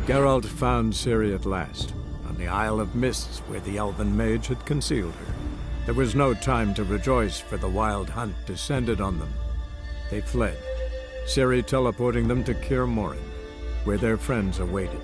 Geralt found Ciri at last, on the Isle of Mists where the elven mage had concealed her. There was no time to rejoice, for the wild hunt descended on them. They fled, Ciri teleporting them to Kaer Morhen, where their friends awaited.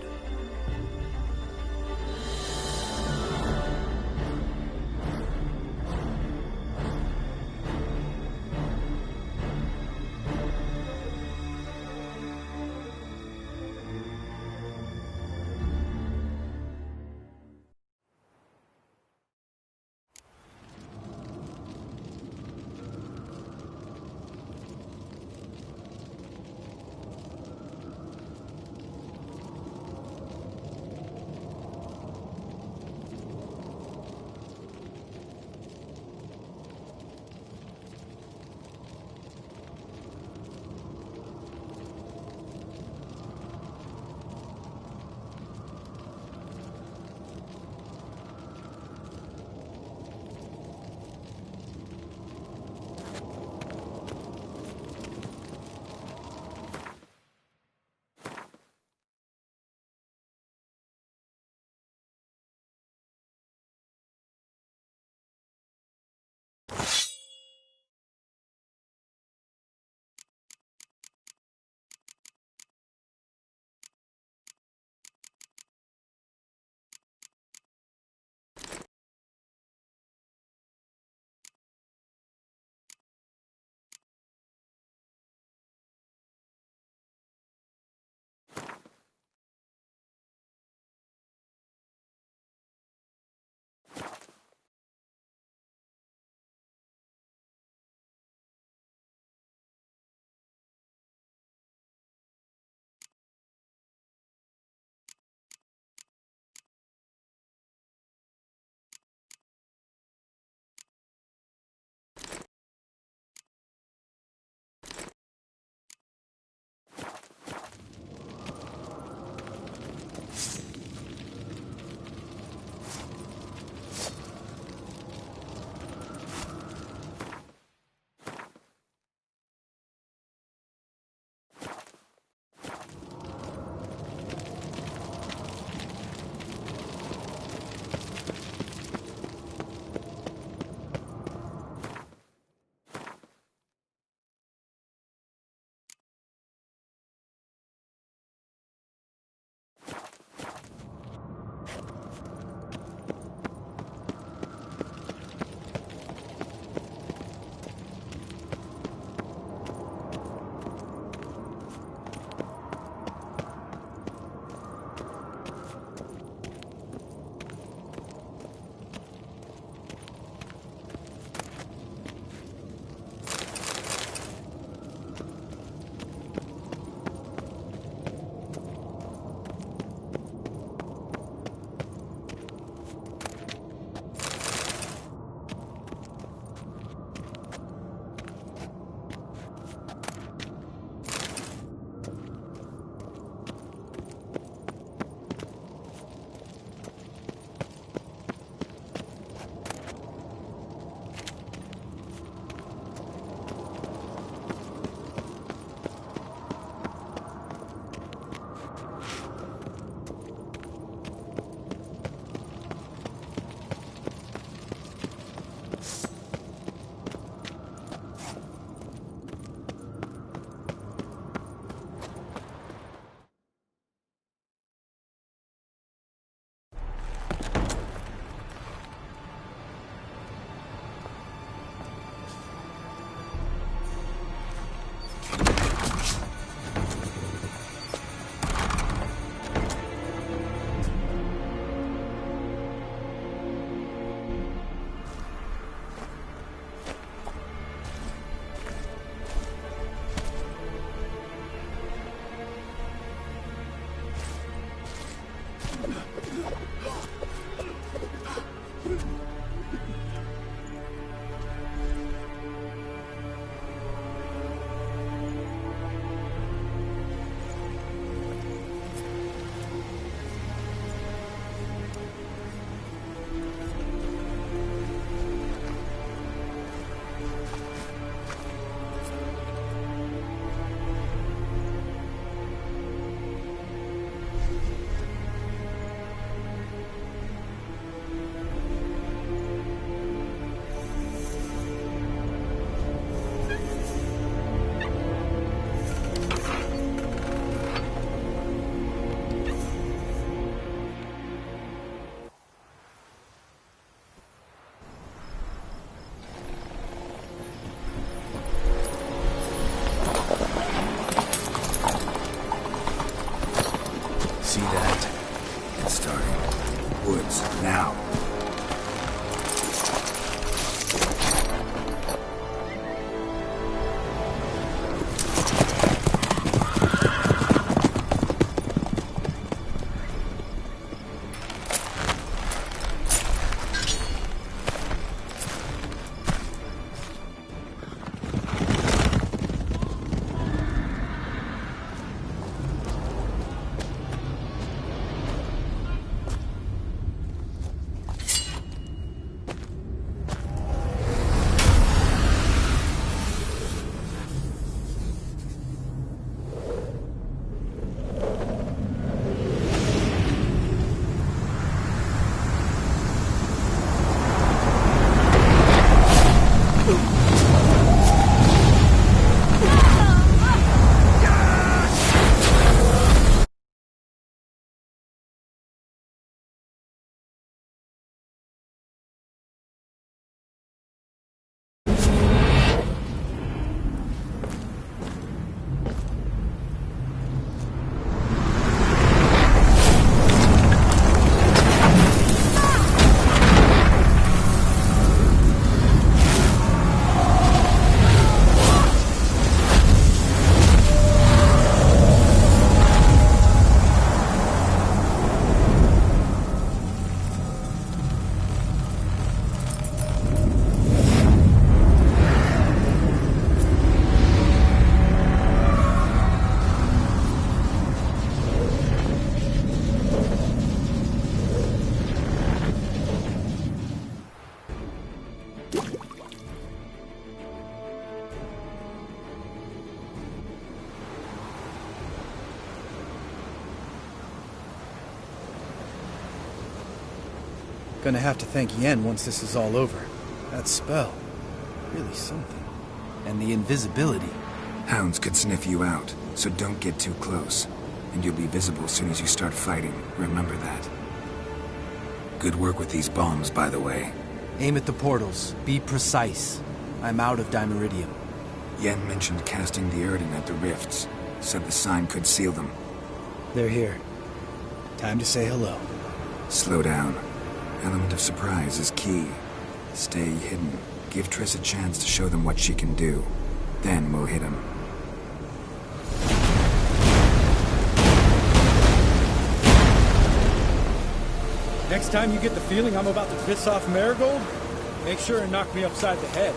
now. Gonna have to thank Yen once this is all over. That spell, really something. And the invisibility. Hounds could sniff you out, so don't get too close. And you'll be visible as soon as you start fighting. Remember that. Good work with these bombs, by the way. Aim at the portals. Be precise. I'm out of Dimeridium. Yen mentioned casting the Erdin at the rifts. Said the sign could seal them. They're here. Time to say hello. Slow down. Element of surprise is key. Stay hidden. Give Triss a chance to show them what she can do. Then we'll hit him. Next time you get the feeling I'm about to piss off Marigold, make sure and knock me upside the head.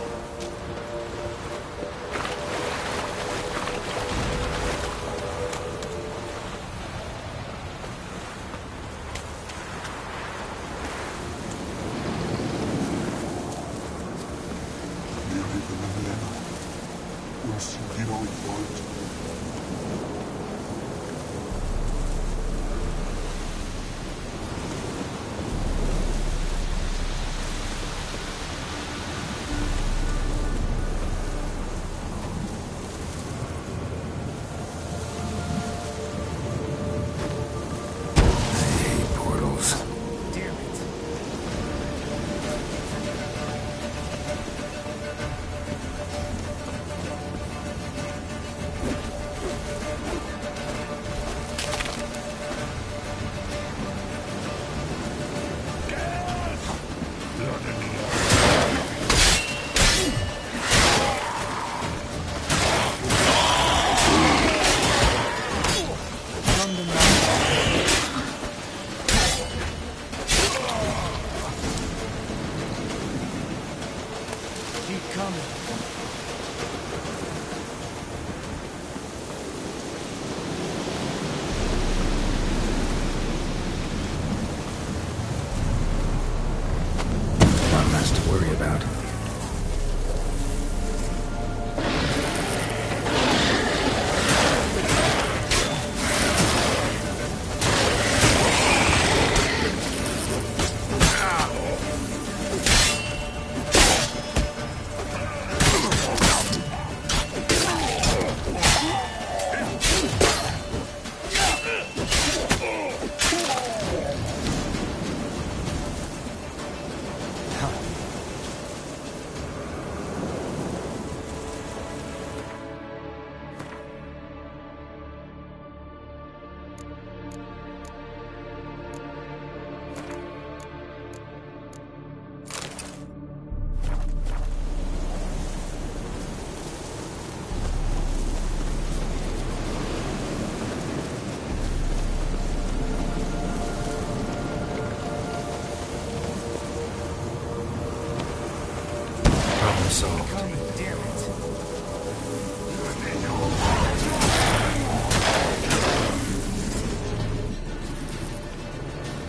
Problem solved. Damn it.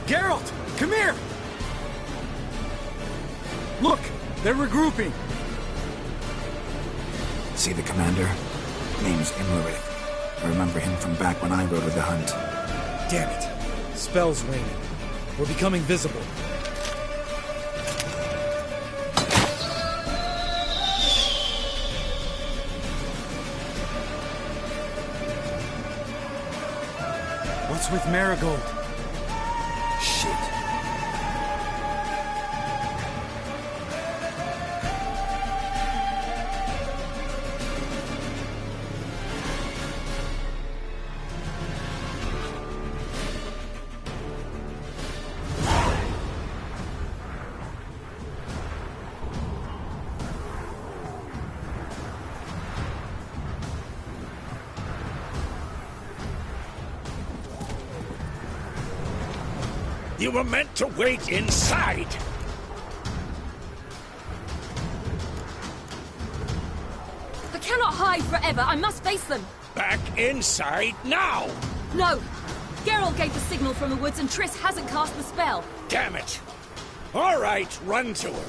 Geralt, come here! Look, they're regrouping. See the commander? Name's Imlerith. I remember him from back when I rode with the hunt. Damn it. Spell's waning. We're becoming visible. What's with Marigold? Shit. You were meant to wait inside. I cannot hide forever. I must face them. Back inside now! No! Geralt gave the signal from the woods and Triss hasn't cast the spell. Damn it! All right, run to her.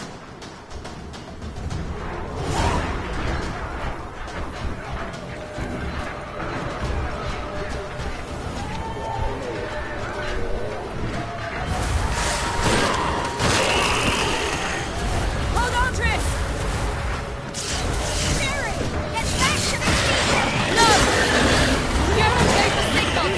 Hold on, Triss! Jerry! Get back to the sea! No! Geralt gave the signal!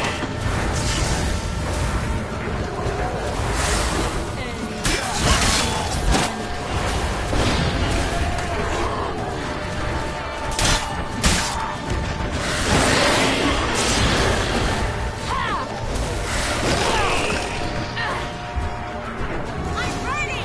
I'm ready!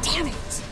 Damn it!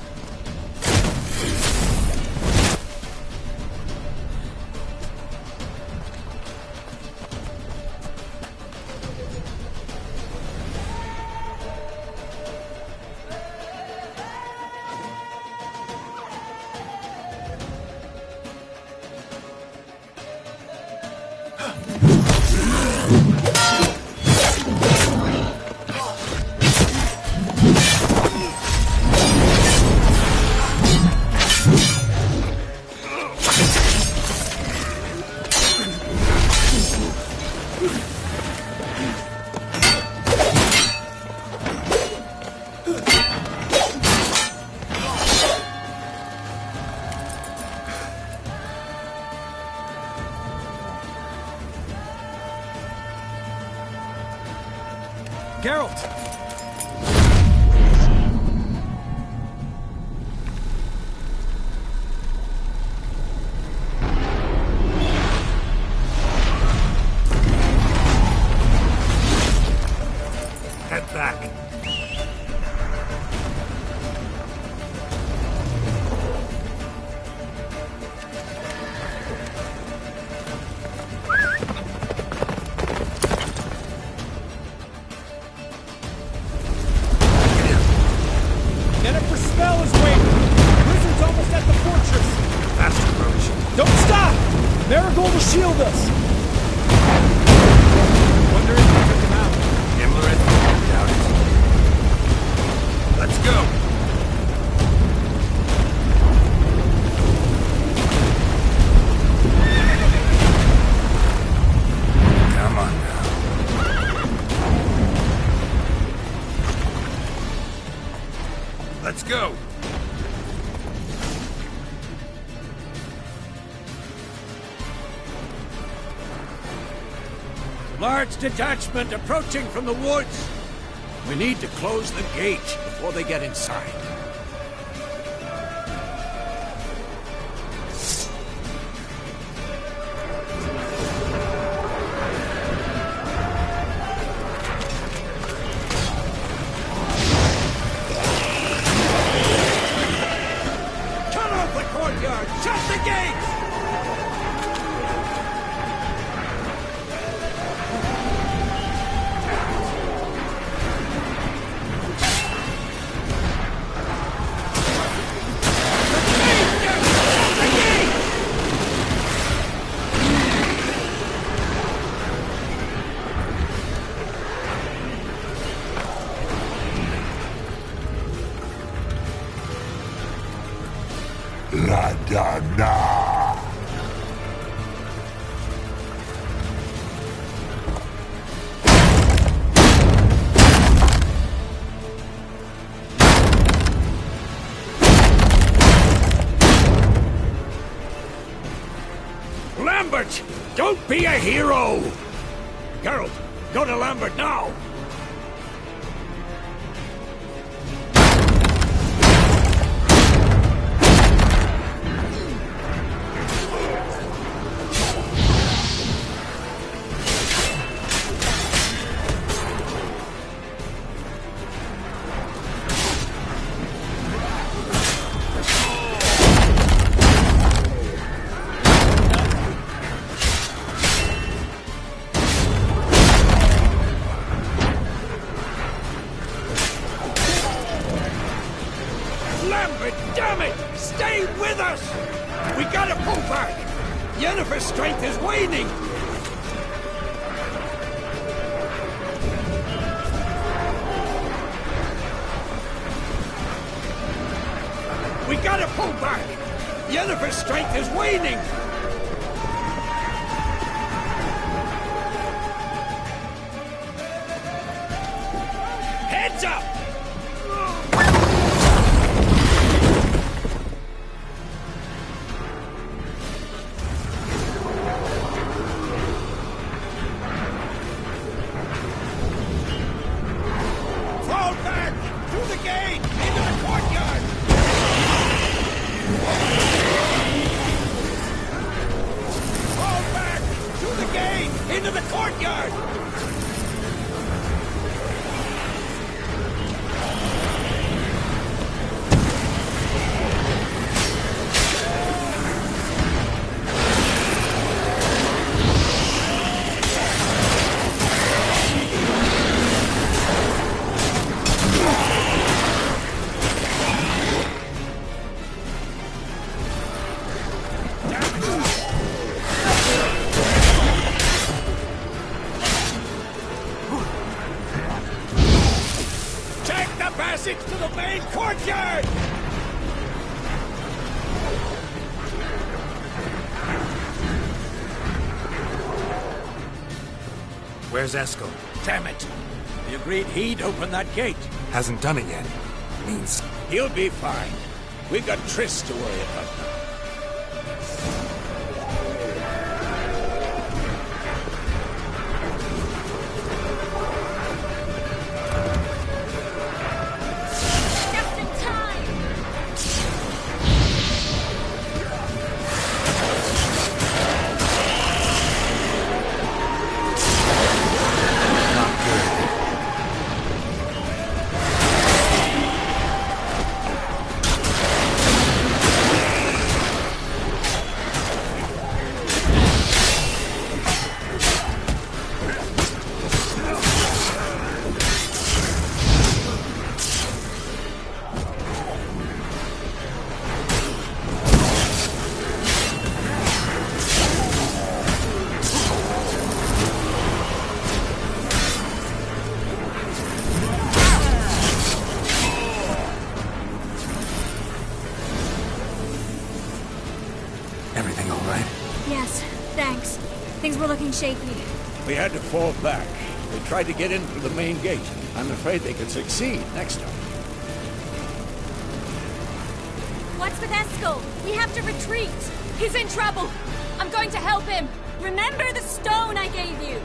Geralt! Head back. Jennifer's spell is waiting! Wizard's almost at the fortress! Fast approach. Don't stop! Marigold will shield us! Wonder if we took him out. Imlerith? Doubt it. Let's go. Come on now. Let's go. Large detachment approaching from the woods. We need to close the gate before they get inside. Lambert! Don't be a hero! Geralt, go to Lambert now! Lambert, damn it! Stay with us! We gotta pull back! Yennefer's strength is waning! We gotta pull back! Yennefer's strength is waning! Heads up! Fall back! Through the gate! Into the courtyard! Fall back! Through the gate! Into the courtyard! Take the passage to the main courtyard! Where's Eskel? Damn it! We agreed he'd open that gate. Hasn't done it yet. Means He'll be fine. We've got Triss to worry about now. Just in time! everything all right? Yes, thanks. Things were looking shaky. We had to fall back. They tried to get in through the main gate. I'm afraid they could succeed next time. What's with Eskel? We have to retreat. He's in trouble. I'm going to help him. Remember the stone I gave you?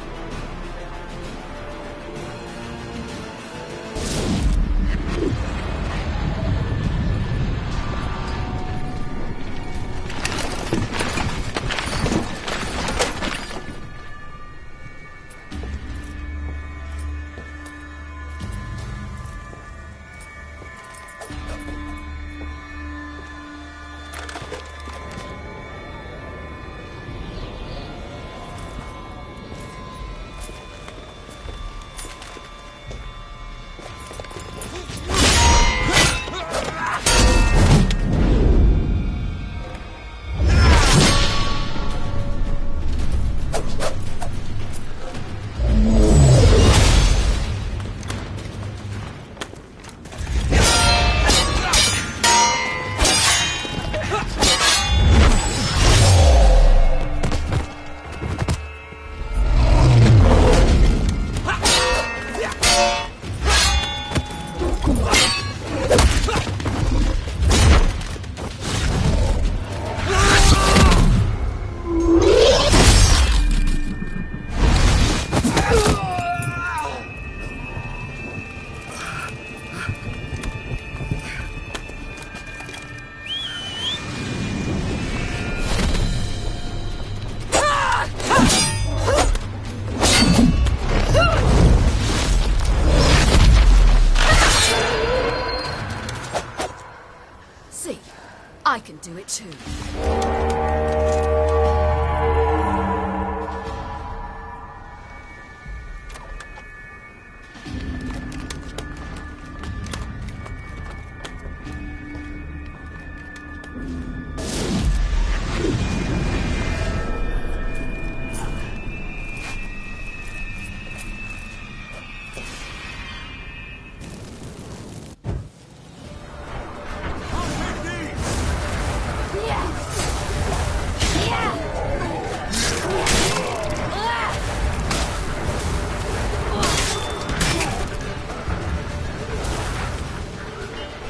too.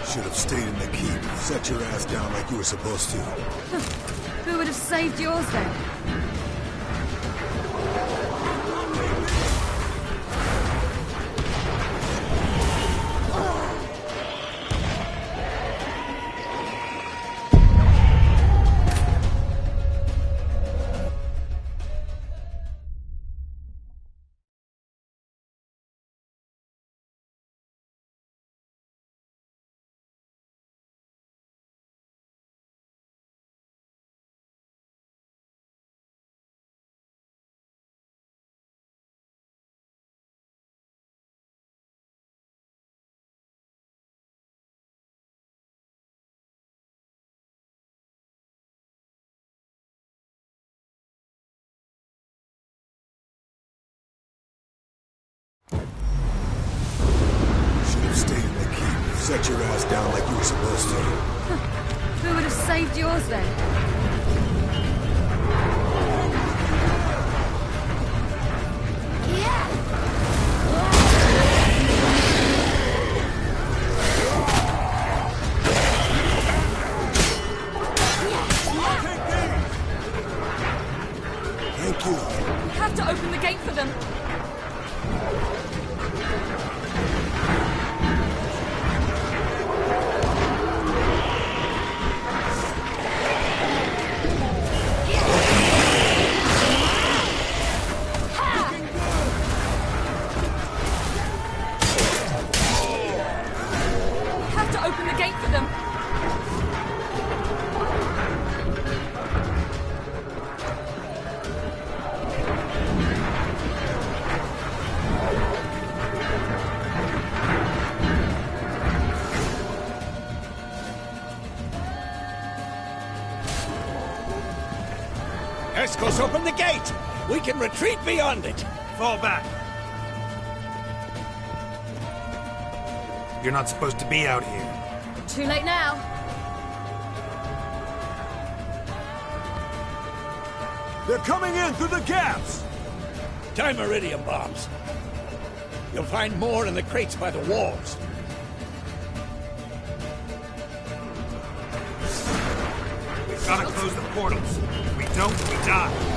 Should have stayed in the keep. Set your ass down like you were supposed to. Who would have saved yours then? Stay in the keep. Set your ass down like you were supposed to. Who would have saved yours then? Thank you. We have to open the gate for them. Open the gate for them. Escos, open the gate! We can retreat beyond it! Fall back. You're not supposed to be out here. Too late now. They're coming in through the gaps! Time iridium bombs. You'll find more in the crates by the walls. We've got to close the portals. If we don't, we die.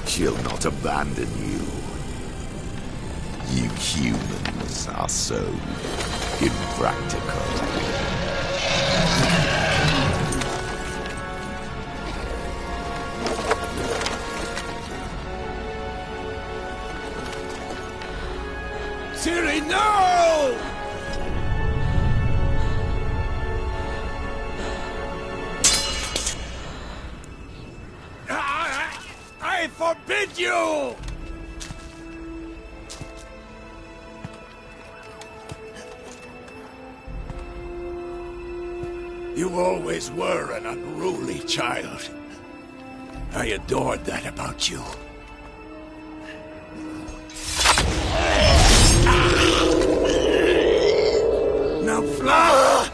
She'll not abandon you. You humans are so impractical. Siri, no! I forbid you! You always were an unruly child. I adored that about you. Now fly!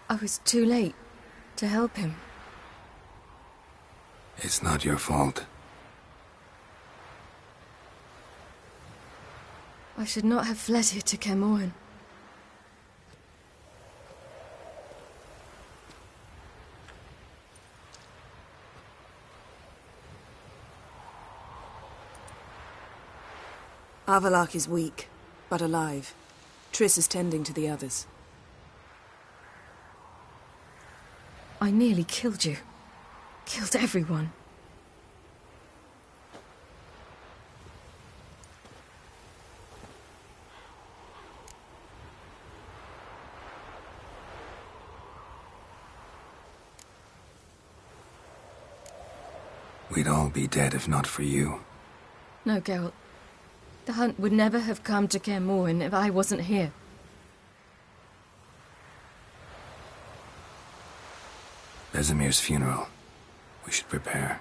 I was too late. To help him. It's not your fault. I should not have fled here to Kermoran. Avalok is weak, but alive. Triss is tending to the others. I nearly killed you. Killed everyone. We'd all be dead if not for you. No, Geralt. The hunt would never have come to Kermoran if I wasn't here. Vesemir's funeral. We should prepare.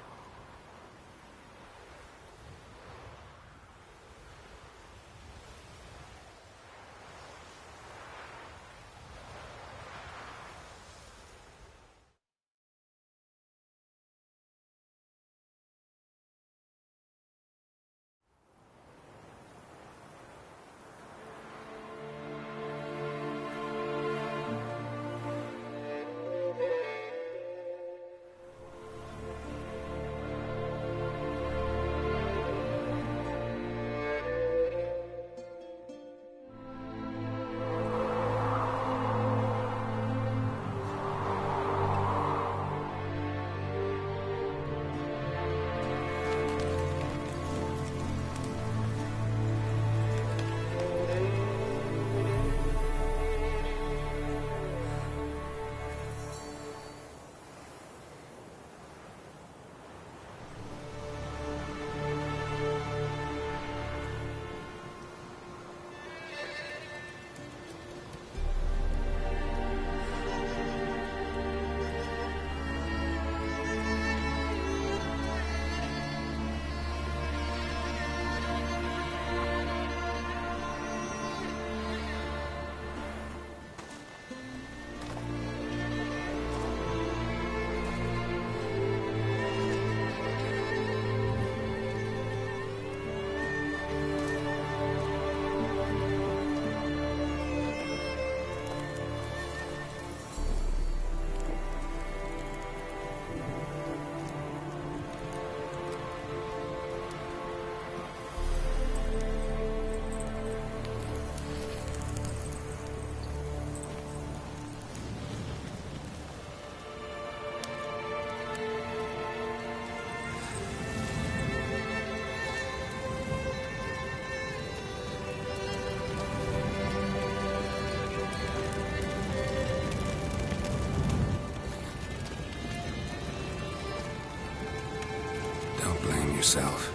Yourself.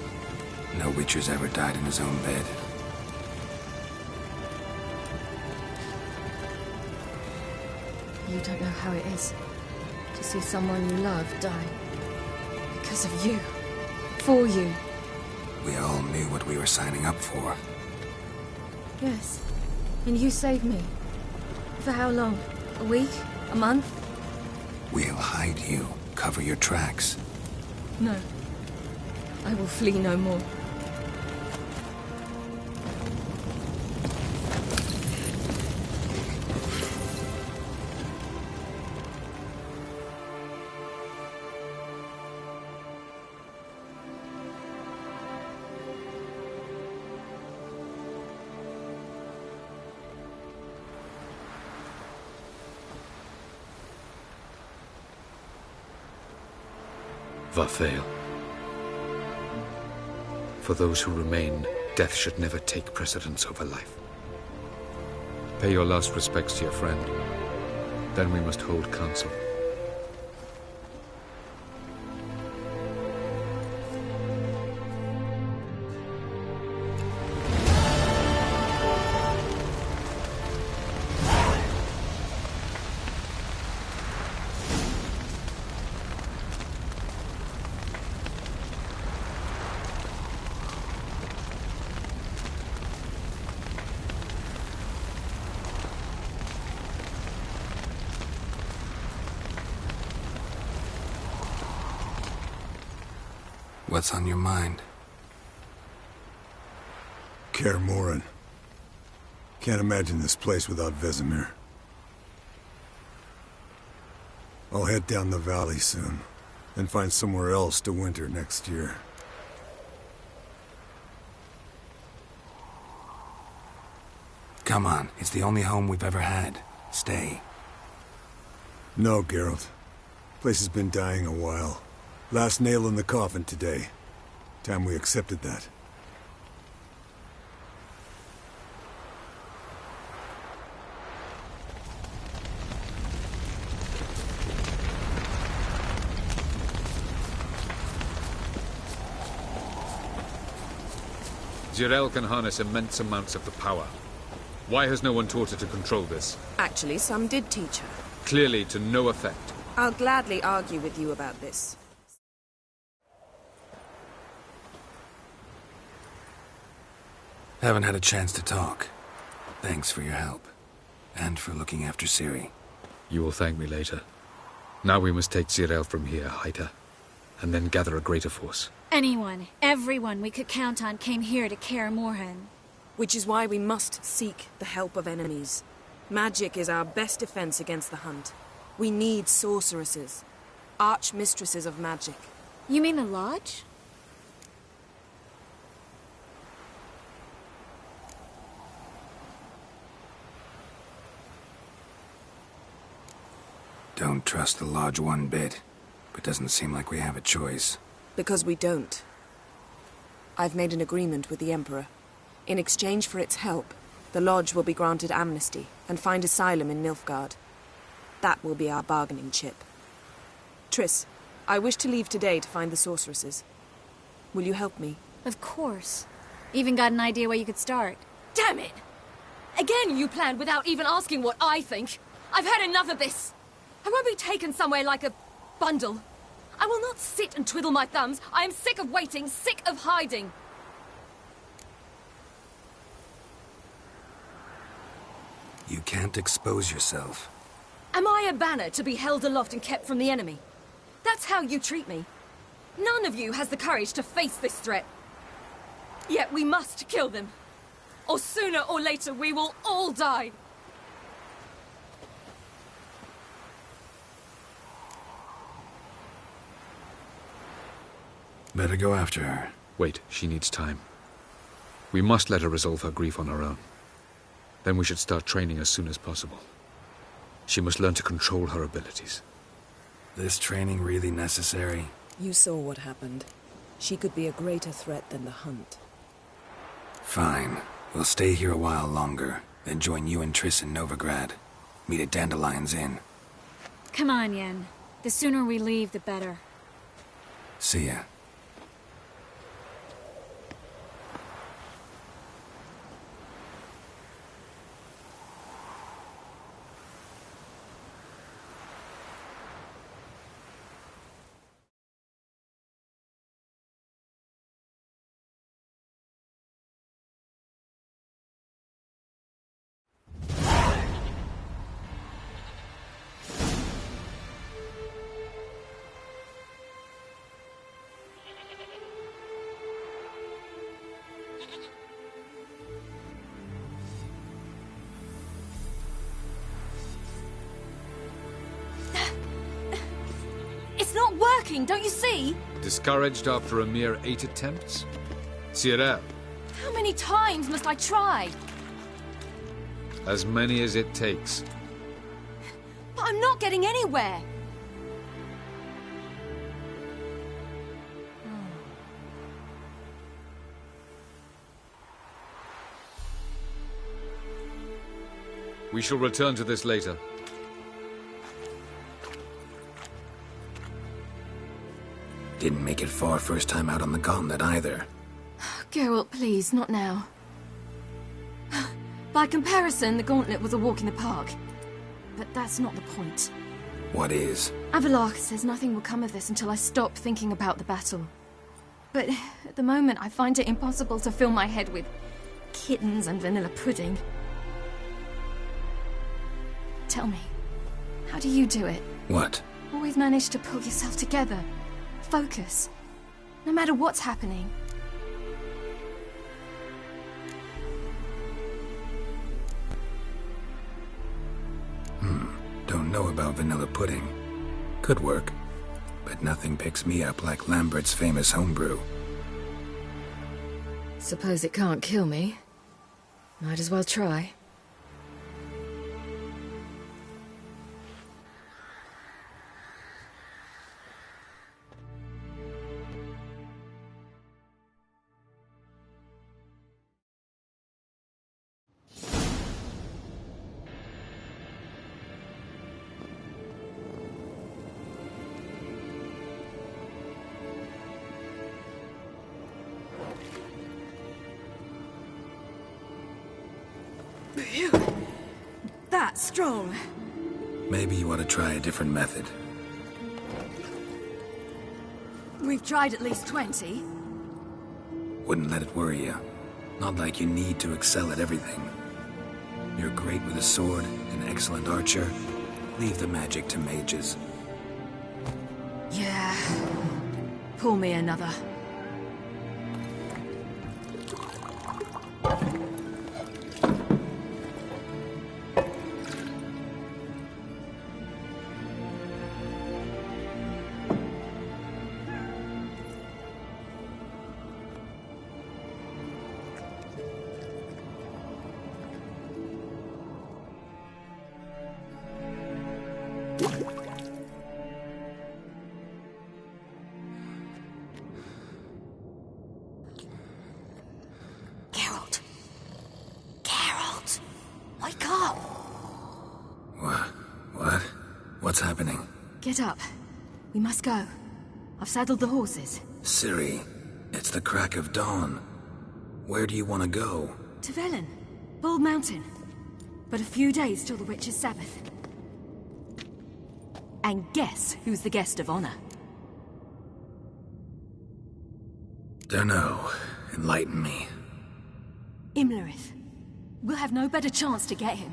No Witcher's ever died in his own bed. You don't know how it is to see someone you love die. Because of you. For you. We all knew what we were signing up for. Yes. And you saved me. For how long? A week? A month? We'll hide you. Cover your tracks. No. I will flee no more. Varthael. For those who remain, death should never take precedence over life. Pay your last respects to your friend. Then we must hold council. What's on your mind? Kaer Morhen. Can't imagine this place without Vesemir. I'll head down the valley soon, and find somewhere else to winter next year. Come on, it's the only home we've ever had. Stay. No, Geralt. Place has been dying a while. Last nail in the coffin today. Time we accepted that. Jirel can harness immense amounts of the power. Why has no one taught her to control this? Actually, some did teach her. Clearly to no effect. I'll gladly argue with you about this. Haven't had a chance to talk. Thanks for your help. And for looking after Ciri. You will thank me later. Now we must take Jirel from here, hide her, and then gather a greater force. Anyone, everyone we could count on came here to Kaer Morhen. Which is why we must seek the help of enemies. Magic is our best defense against the Hunt. We need sorceresses. Archmistresses of magic. You mean the Lodge? Don't trust the Lodge one bit, but doesn't seem like we have a choice. Because we don't. I've made an agreement with the Emperor. In exchange for its help, the Lodge will be granted amnesty and find asylum in Nilfgaard. That will be our bargaining chip. Triss, I wish to leave today to find the sorceresses. Will you help me? Of course. Even got an idea where you could start. Damn it! Again you planned without even asking what I think. I've had enough of this. I won't be taken somewhere like a bundle. I will not sit and twiddle my thumbs. I am sick of waiting, sick of hiding. You can't expose yourself. Am I a banner to be held aloft and kept from the enemy? That's how you treat me. None of you has the courage to face this threat. Yet we must kill them. Or sooner or later we will all die. Better go after her. Wait, she needs time. We must let her resolve her grief on her own. Then we should start training as soon as possible. She must learn to control her abilities. This training really necessary? You saw what happened. She could be a greater threat than the Hunt. Fine. We'll stay here a while longer, then join you and Triss in Novigrad. Meet at Dandelion's Inn. Come on, Yen. The sooner we leave, the better. See ya. It's not working, don't you see? Discouraged after a mere 8 attempts? Cyril, How many times must I try? as many as it takes. But I'm not getting anywhere. We shall return to this later. Didn't make it far first time out on the gauntlet either. Geralt, please, not now. By comparison, the gauntlet was a walk in the park. But that's not the point. What is? Avallac'h says nothing will come of this until I stop thinking about the battle. But at the moment, I find it impossible to fill my head with kittens and vanilla pudding. Tell me, how do you do it? What? Always manage to pull yourself together. Focus. no matter what's happening. Don't know about vanilla pudding. Could work, but nothing picks me up like Lambert's famous homebrew. Suppose it can't kill me. Might as well try. That's strong. Maybe you ought to try a different method. We've tried at least 20. Wouldn't let it worry you. Not like you need to excel at everything. You're great with a sword, an excellent archer. Leave the magic to mages. Yeah. Pull me another. Wake up! What? What's happening? Get up. We must go. I've saddled the horses. Ciri, it's the crack of dawn. Where do you want to go? To Velen. Bald Mountain. But a few days till the Witch's Sabbath. And guess who's the guest of honor? Dunno. Enlighten me. Imlerith. We'll have no better chance to get him.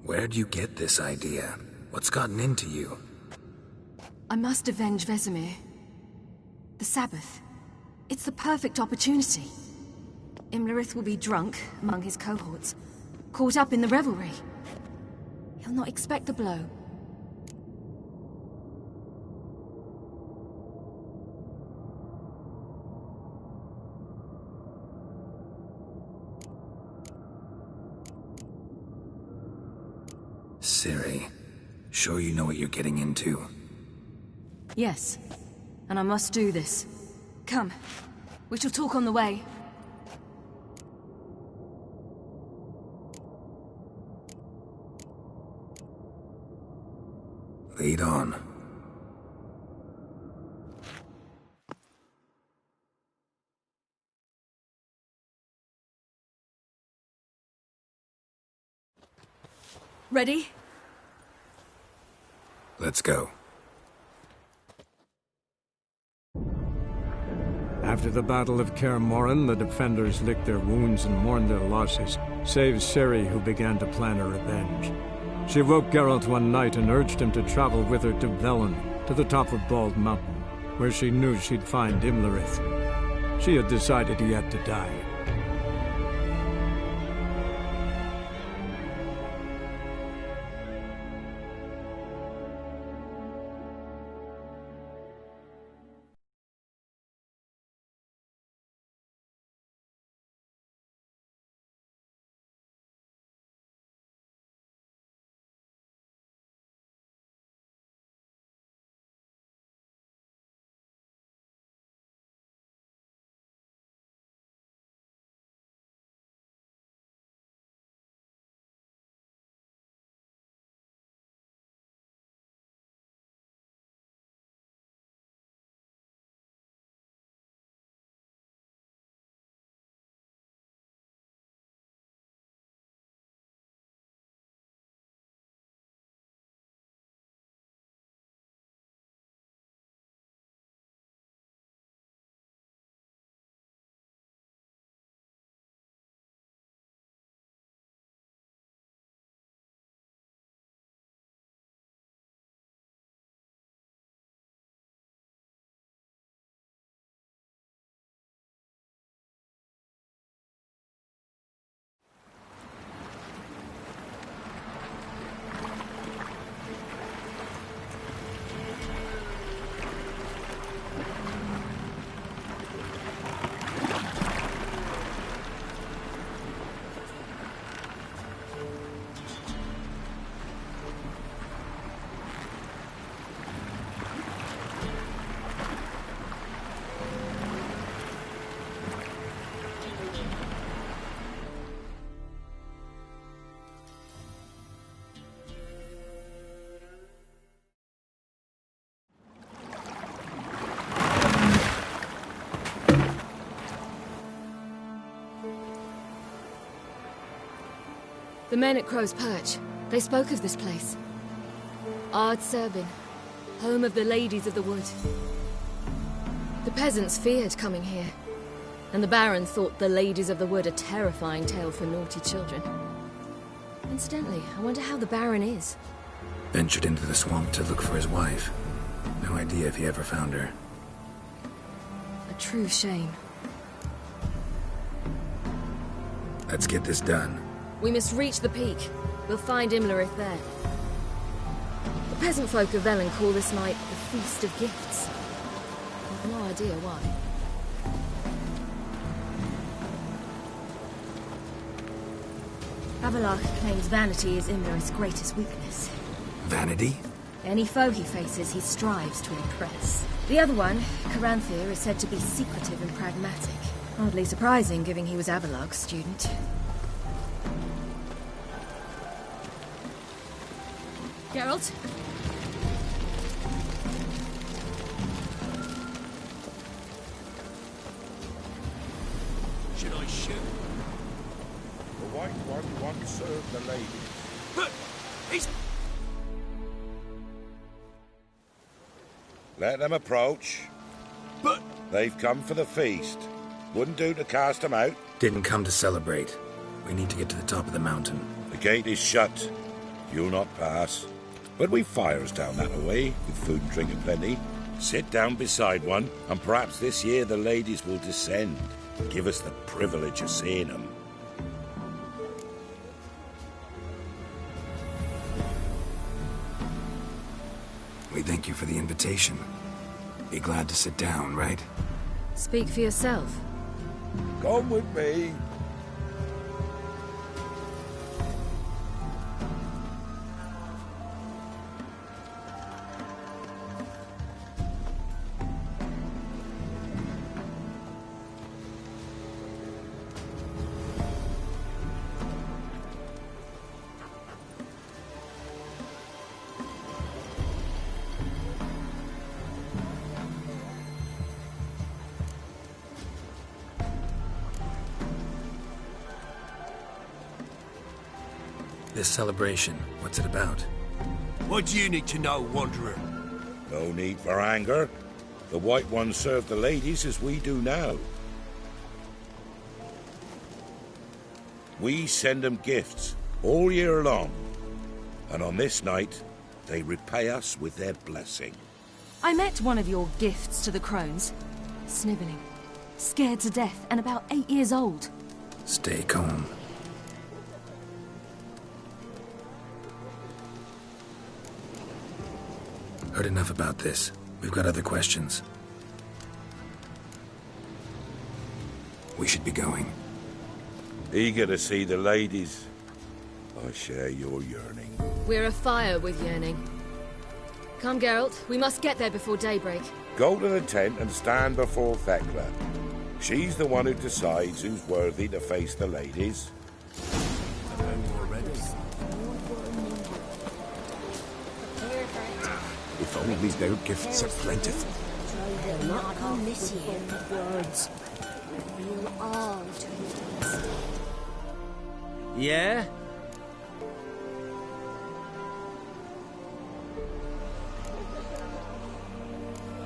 Where'd you get this idea? What's gotten into you? I must avenge Vesemir. The Sabbath. It's the perfect opportunity. Imlerith will be drunk among his cohorts, caught up in the revelry. He'll not expect the blow. Ciri, sure you know what you're getting into? Yes, and I must do this. Come, we shall talk on the way. Lead on. Ready? Let's go. After the Battle of Kaer Morhen, the defenders licked their wounds and mourned their losses, save Ciri, who began to plan her revenge. She woke Geralt one night and urged him to travel with her to Velen, to the top of Bald Mountain, where she knew she'd find Imlerith. She had decided he had to die. The men at Crow's Perch, they spoke of this place. Ard Serbin, home of the Ladies of the Wood. The peasants feared coming here, and the Baron thought the Ladies of the Wood a terrifying tale for naughty children. Incidentally, I wonder how the Baron is. Ventured into the swamp to look for his wife. No idea if he ever found her. A true shame. Let's get this done. We must reach the peak. We'll find Imlerith there. The peasant folk of Velen call this night the Feast of Gifts. I've no idea why. Avalach claims vanity is Imlerith's greatest weakness. Vanity? Any foe he faces, he strives to impress. The other one, Caranthir, is said to be secretive and pragmatic. Hardly surprising, given he was Avalach's student. Geralt? Should I shoot? The White One once served the ladies. But he's... Let them approach. But... They've come for the feast. Wouldn't do to cast them out. Didn't come to celebrate. We need to get to the top of the mountain. The gate is shut. You'll not pass. But we've fires down that way, with food and drink aplenty. Sit down beside one, and perhaps this year the ladies will descend. Give us the privilege of seeing them. We thank you for the invitation. Be glad to sit down, right? Speak for yourself. Come with me. This celebration, what's it about? What do you need to know, Wanderer? No need for anger. The White Ones serve the ladies as we do now. We send them gifts all year long. And on this night, they repay us with their blessing. I met one of your gifts to the crones. Snivelling. Scared to death and about 8 years old. Stay calm. Heard enough about this. We've got other questions. We should be going. Eager to see the ladies. I share your yearning. We're afire with yearning. Come, Geralt. We must get there before daybreak. Go to the tent and stand before Thekla. She's the one who decides who's worthy to face the ladies. If only their gifts are plentiful. They'll not come this year. Words. We'll all dreams. Yeah?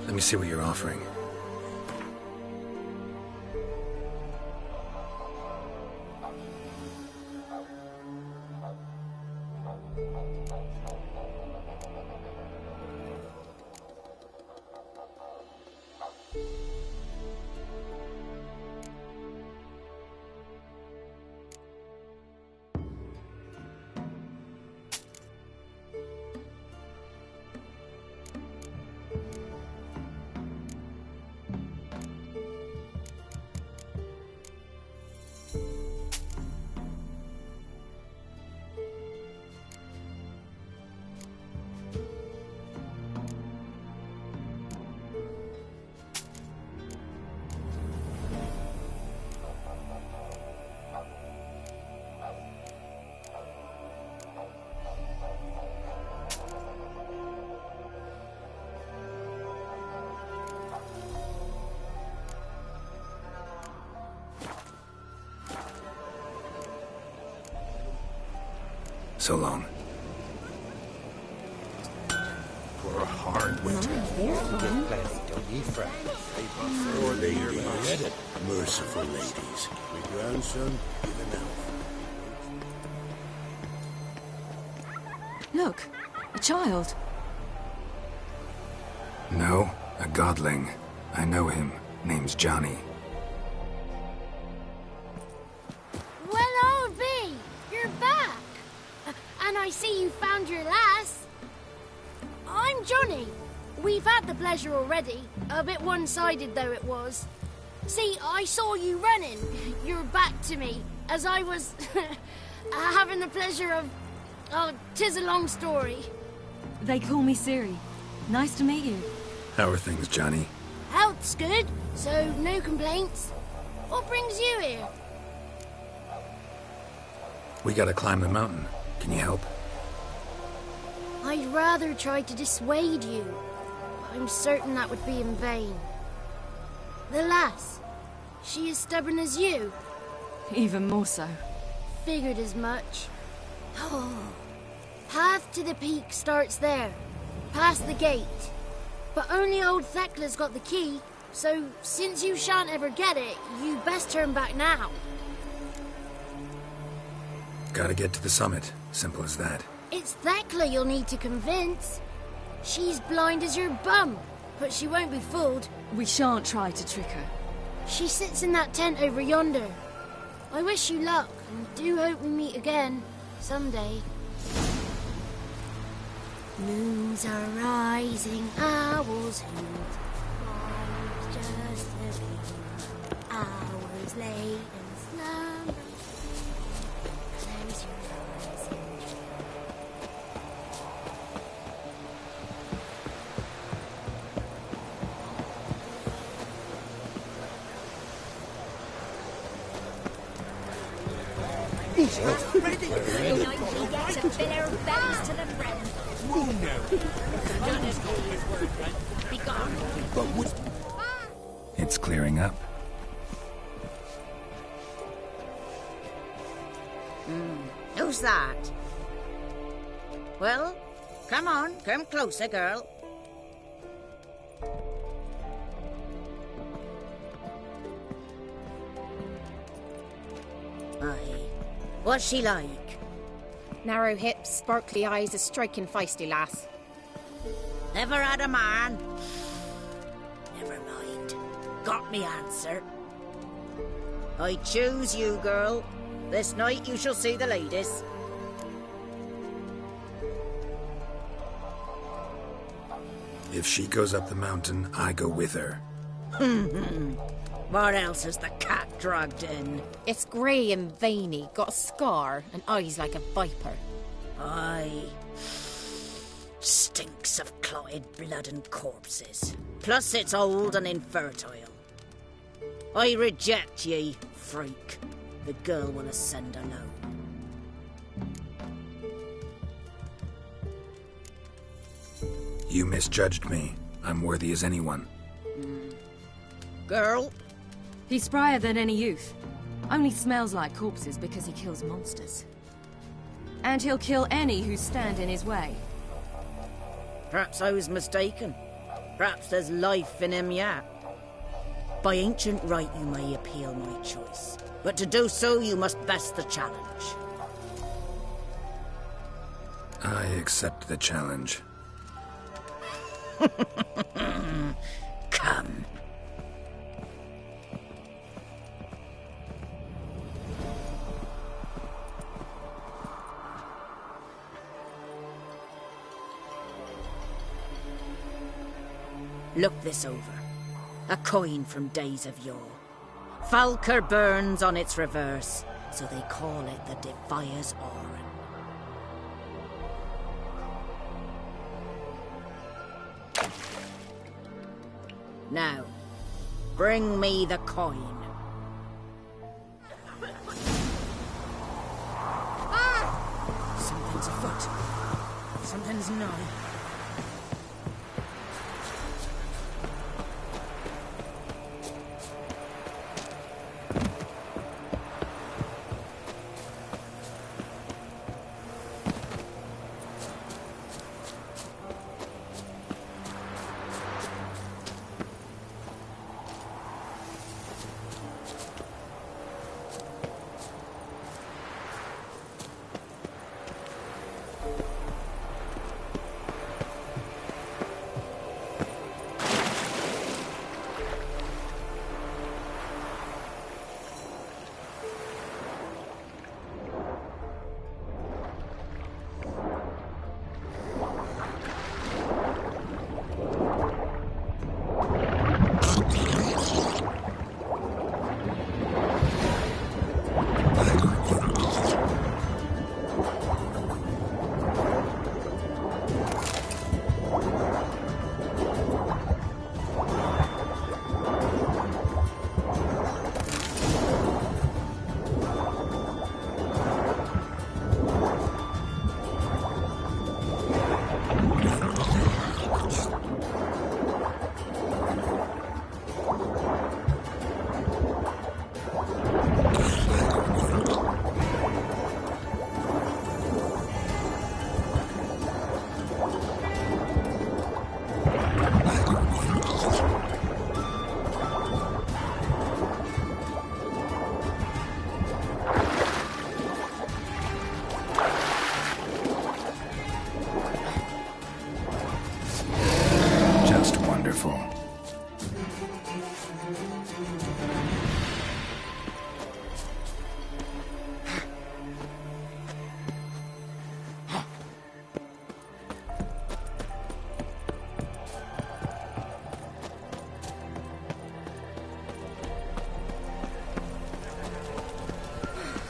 Let me see what you're offering. So long. For a hard winter. Don't ye fret. Four ladies. Merciful ladies. My grandson, give an elf. Look, a child. No, a godling. I know him. Name's Johnny. Well, old B, you're back. And I see you found your lass. I'm Johnny. We've had the pleasure already. A bit one-sided though it was. See, I saw you running. Your back to me, as I was having the pleasure of... Oh, 'tis a long story. They call me Ciri. Nice to meet you. How are things, Johnny? Health's good, so no complaints. What brings you here? We gotta climb the mountain. Can you help? I'd rather try to dissuade you. I'm certain that would be in vain. The lass, she as stubborn as you? Even more so. Figured as much. Oh. Path to the peak starts there, past the gate. But only old Thekla's got the key, so since you shan't ever get it, you best turn back now. Gotta get to the summit. Simple as that. It's Thekla you'll need to convince. She's blind as your bum, but she won't be fooled. We shan't try to trick her. She sits in that tent over yonder. I wish you luck, and do hope we meet again, someday. Moons are rising, owls hoot. Fires just appear. Hours late and slumber. Close your eyes and Ready! He gets a filler bellies to the friend. Oh no! Done his work, right? Be gone. It's clearing up. Who's that? Well, come on, come closer, girl. Aye. What's she like? Narrow hips, sparkly eyes, a striking feisty lass. Never had a man? Never mind. Got me answer. I choose you, girl. This night you shall see the ladies. If she goes up the mountain, I go with her. What else has the cat dragged in? It's grey and veiny, got a scar, and eyes like a viper. Aye. Stinks of clotted blood and corpses. Plus it's old and infertile. I reject ye, freak. The girl will ascend alone. You misjudged me. I'm worthy as anyone. Girl? He's sprier than any youth. Only smells like corpses because he kills monsters. And he'll kill any who stand in his way. Perhaps I was mistaken. Perhaps there's life in him yet. By ancient right you may appeal my choice. But to do so you must best the challenge. I accept the challenge. Come. Look this over. A coin from days of yore. Falker burns on its reverse, so they call it the Defier's Oran. Now, bring me the coin. Something's afoot. Something's nigh. careful.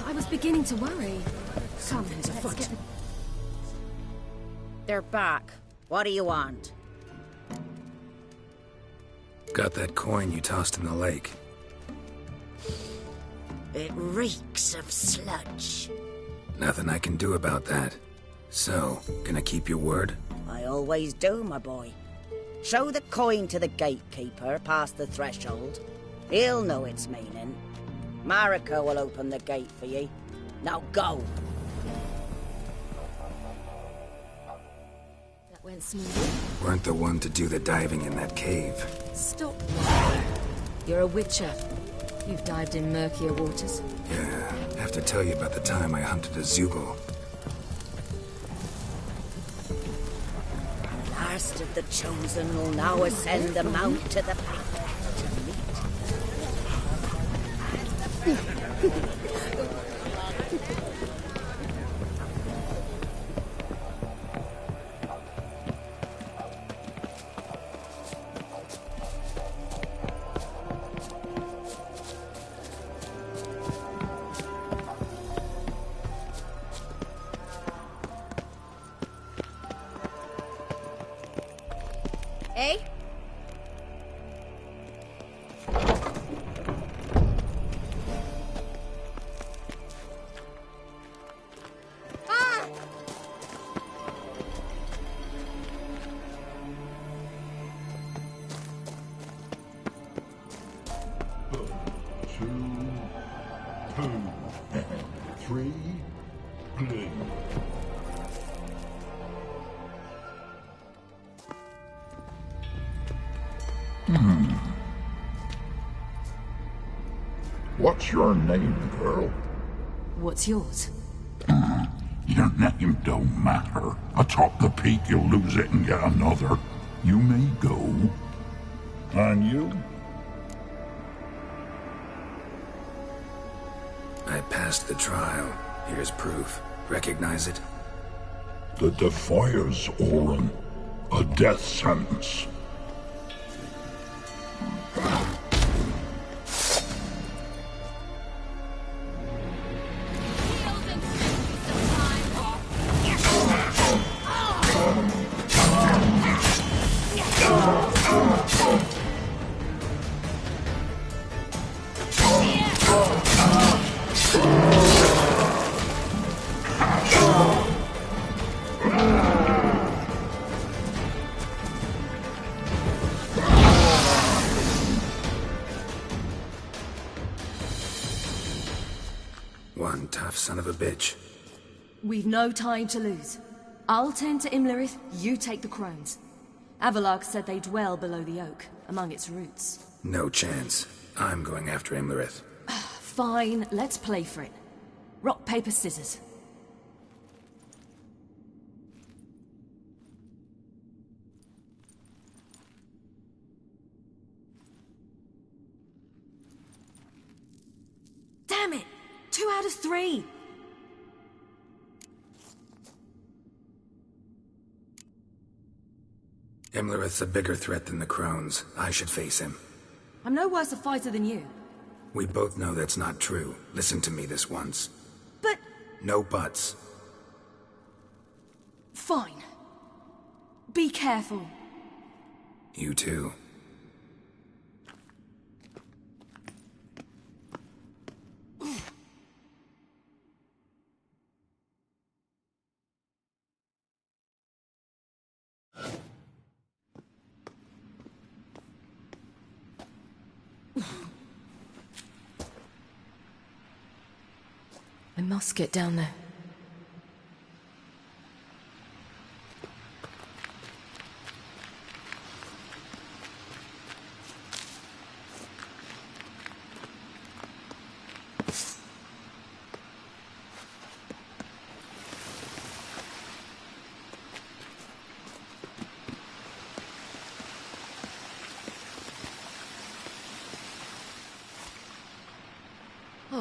I was beginning to worry. Something's afoot. They're back. What do you want? Got that coin you tossed in the lake. It reeks of sludge. Nothing I can do about that. So, gonna keep your word? I always do, my boy. Show the coin to the gatekeeper past the threshold. He'll know its meaning. Marika will open the gate for ye. Now go! That went smoothly. Weren't the one to do the diving in that cave. Stop. You're a witcher. You've dived in murkier waters. Yeah, have to tell you about the time I hunted a Zugel. The last of the chosen will now ascend the mount to the path to meet. Eh? Ah! Three, play. What's your name, girl? What's yours? Your name don't matter. Atop the peak, you'll lose it and get another. You may go. And you? I passed the trial. Here's proof. Recognize it? The Defiers, Orin. A death sentence. One tough son of a bitch. We've no time to lose. I'll tend to Imlerith, you take the crones. Avalark said they dwell below the oak, among its roots. No chance. I'm going after Imlerith. Fine, let's play for it. Rock, paper, scissors. Damn it! 2 out of 3! Imlerith's a bigger threat than the crones. I should face him. I'm no worse a fighter than you. We both know that's not true. Listen to me this once. But... No buts. Fine. Be careful. You too. I must get down there.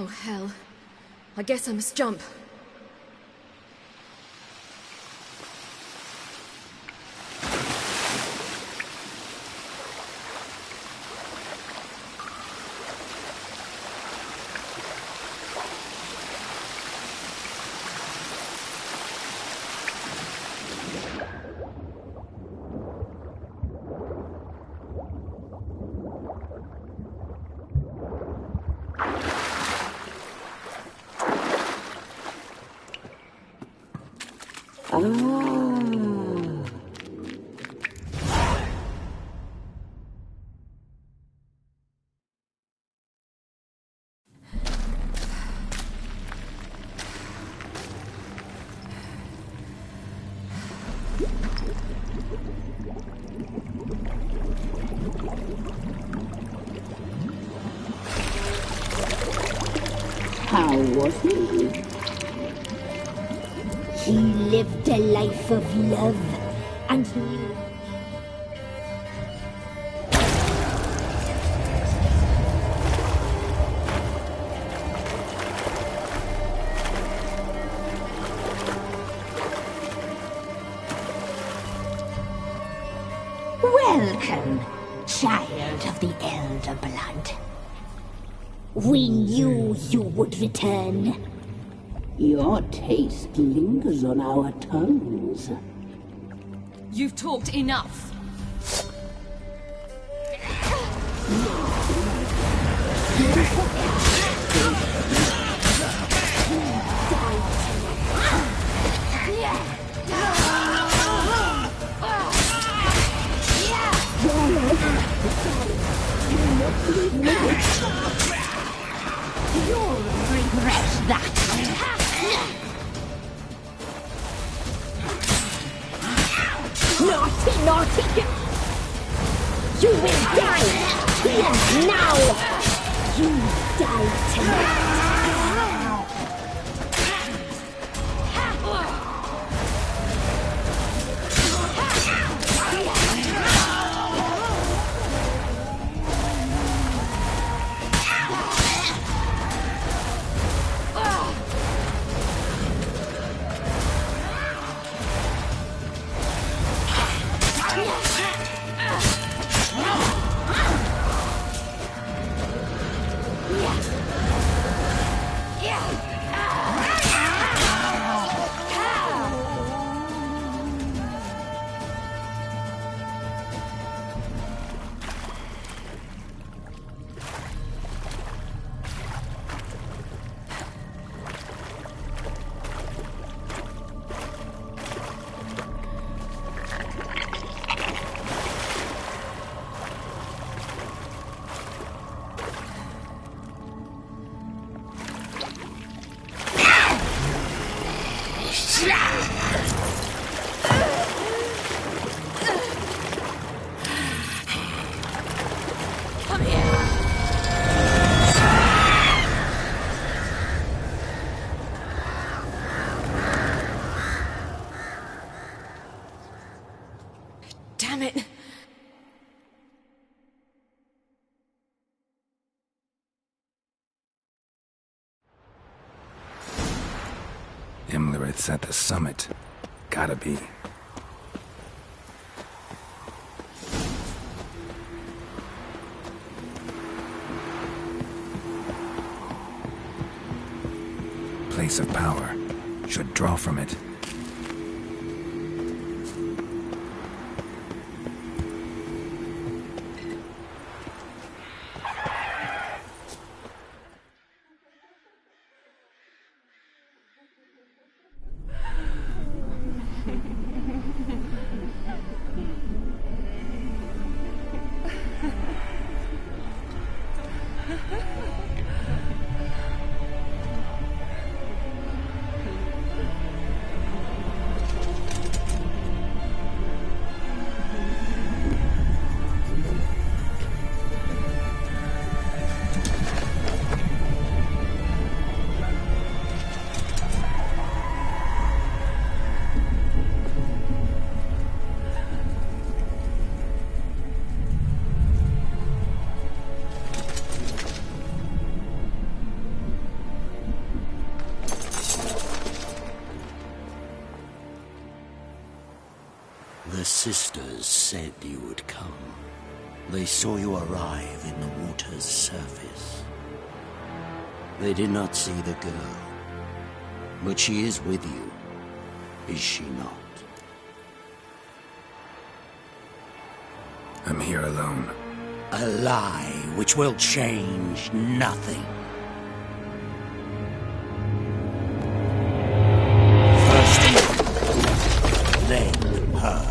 Oh, hell. I guess I must jump. How was he? He lived a life of love and knew. Welcome, child of the Elder Blood. We knew you would return. Your taste lingers on our tongues. You've talked enough. You'll regret that. Naughty, naughty! You will die! Yes, now! You die tonight! Damn it! Imlerit's at the summit. Gotta be. Place of power. Should draw from it. sisters said you would come. They saw you arrive in the water's surface. They did not see the girl. But she is with you, is she not? I'm here alone. A lie which will change nothing. First you, then her.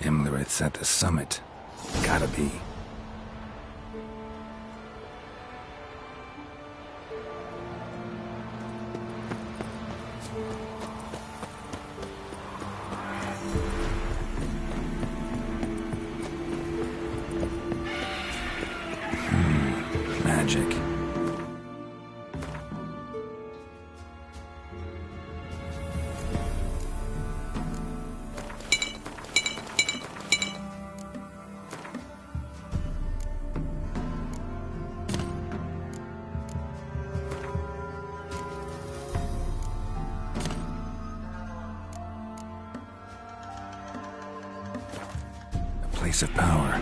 Imlerit's at the summit. Gotta be. Magic. Place of power.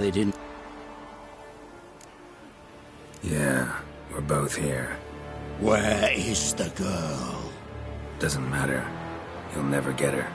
They didn't... Yeah, we're both here. Where is the girl? Doesn't matter. You'll never get her.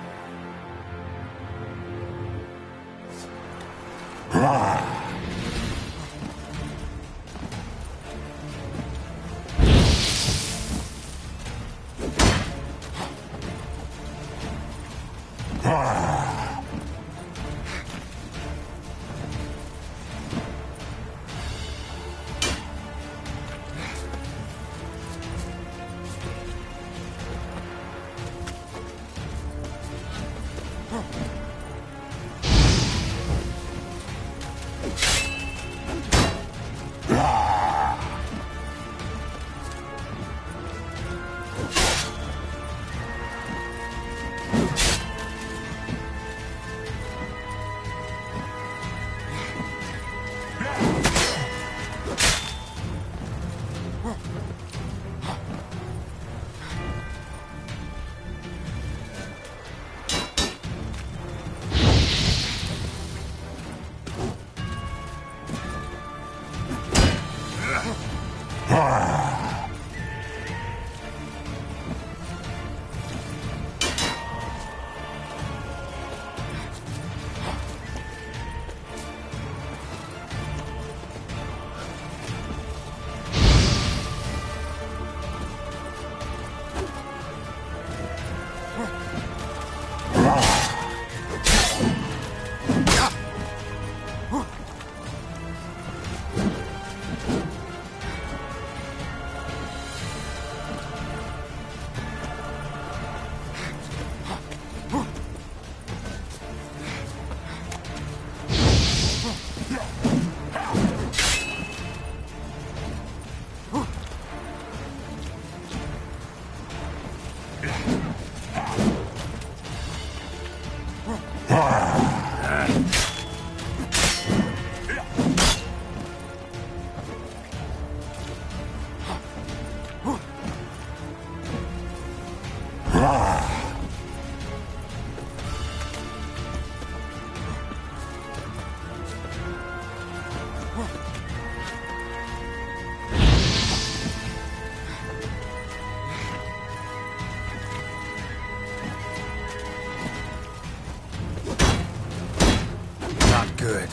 Good.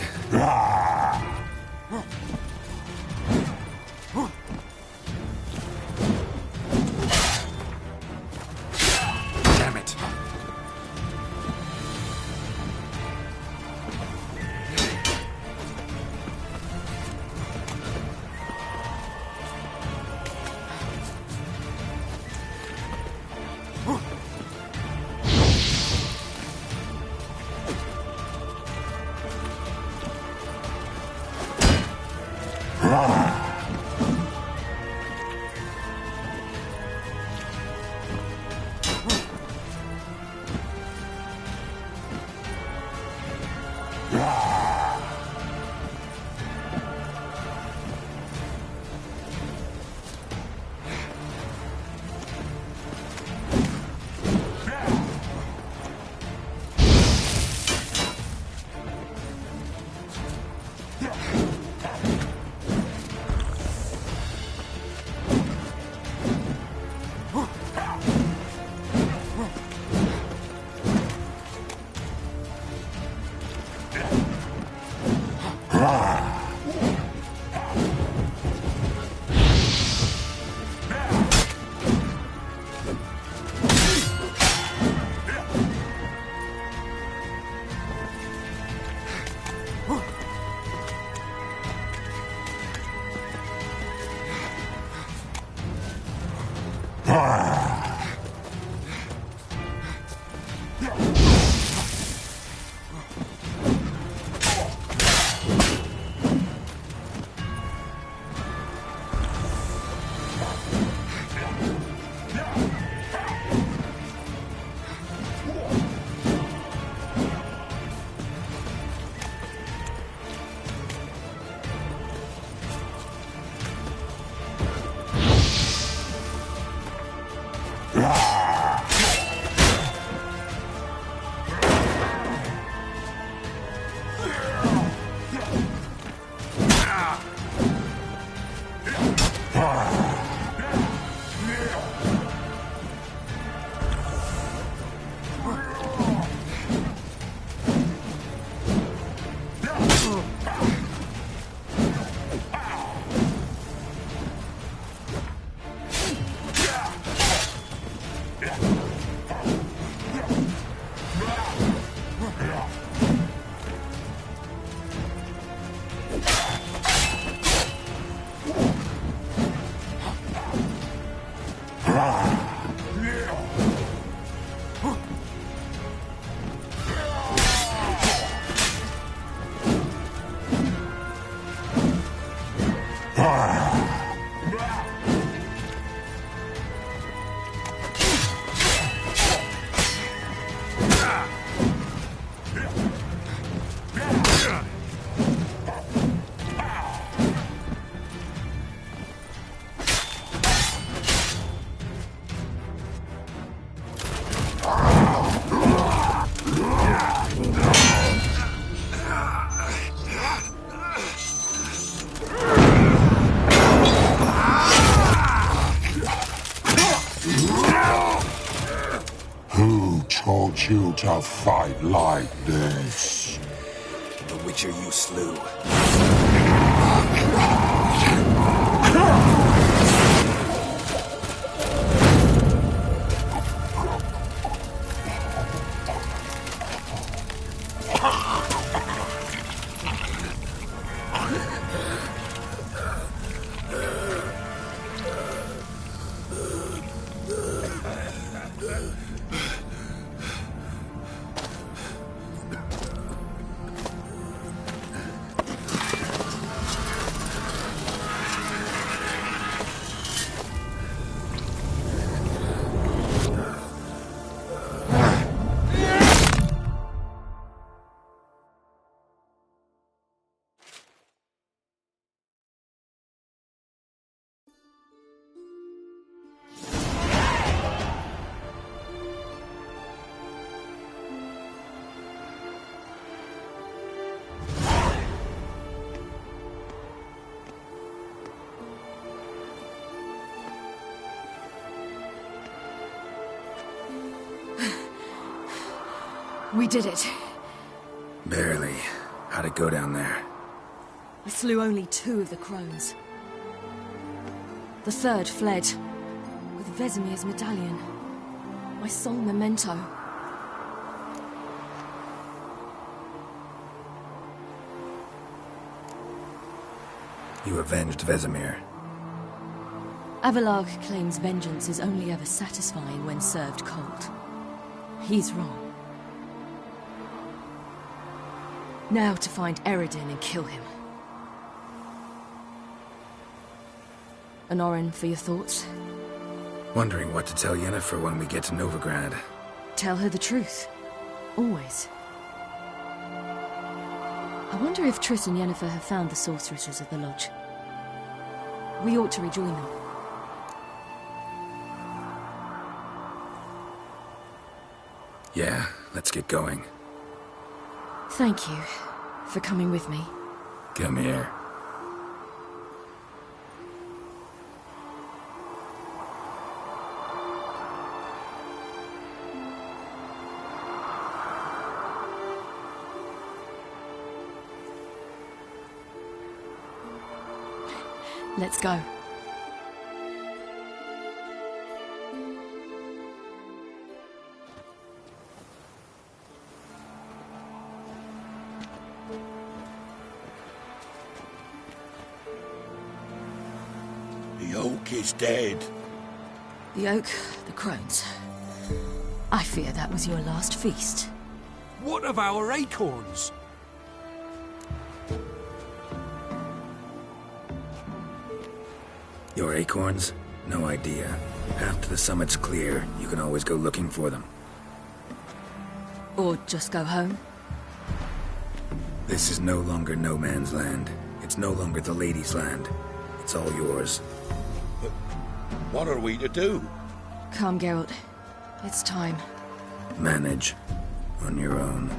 Damn it. Who taught you to fight like this? The Witcher you slew. We did it. Barely. How'd it go down there? I slew only 2 of the crones. The third fled, with Vesemir's medallion. My sole memento. You avenged Vesemir. Avalarg claims vengeance is only ever satisfying when served cold. He's wrong. Now to find Eredin and kill him. Anorin, for your thoughts? Wondering what to tell Yennefer when we get to Novigrad. Tell her the truth. Always. I wonder if Triss and Yennefer have found the sorceresses of the Lodge. We ought to rejoin them. Yeah, let's get going. Thank you for coming with me. Come here. Let's go. The oak is dead. The oak, the crones. I fear that was your last feast. What of our acorns? Your acorns? No idea. After the summit's clear, you can always go looking for them. Or just go home? This is no longer no man's land. It's no longer the lady's land. It's all yours. But what are we to do? Come, Geralt. It's time. Manage. On your own.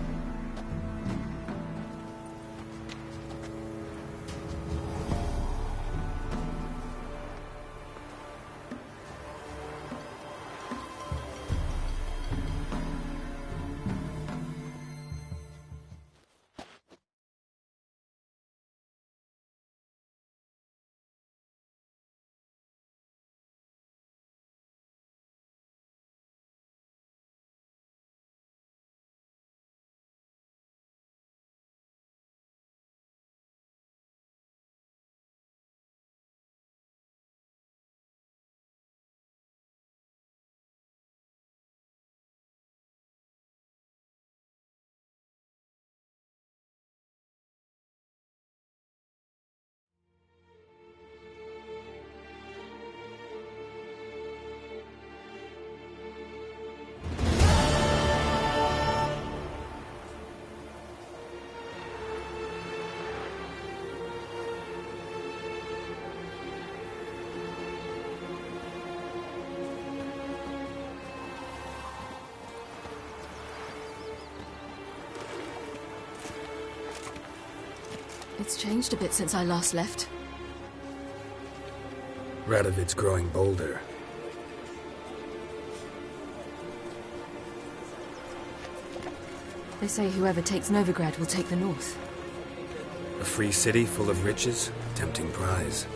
It's changed a bit since I last left. Radovid's growing bolder. They say whoever takes Novigrad will take the north. A free city full of riches, tempting prize.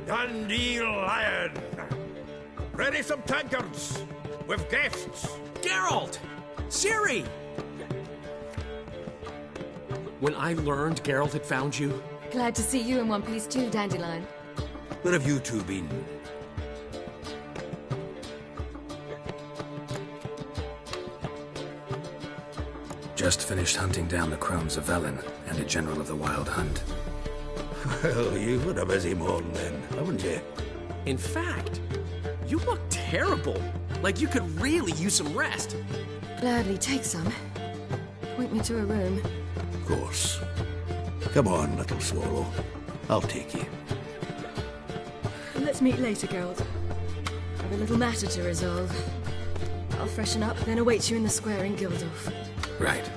Dandelion! Ready some tankards! With guests! Geralt! Ciri! When I learned Geralt had found you... Glad to see you in one piece too, Dandelion. Where have you two been? Just finished hunting down the crones of Velen and a general of the Wild Hunt. Well, you've had a busy morning then, haven't you? In fact, you look terrible. Like you could really use some rest. Gladly take some. Point me to a room. Of course. Come on, little swallow. I'll take you. Let's meet later, Geralt. I've a little matter to resolve. I'll freshen up, then await you in the square in Gildorf. Right.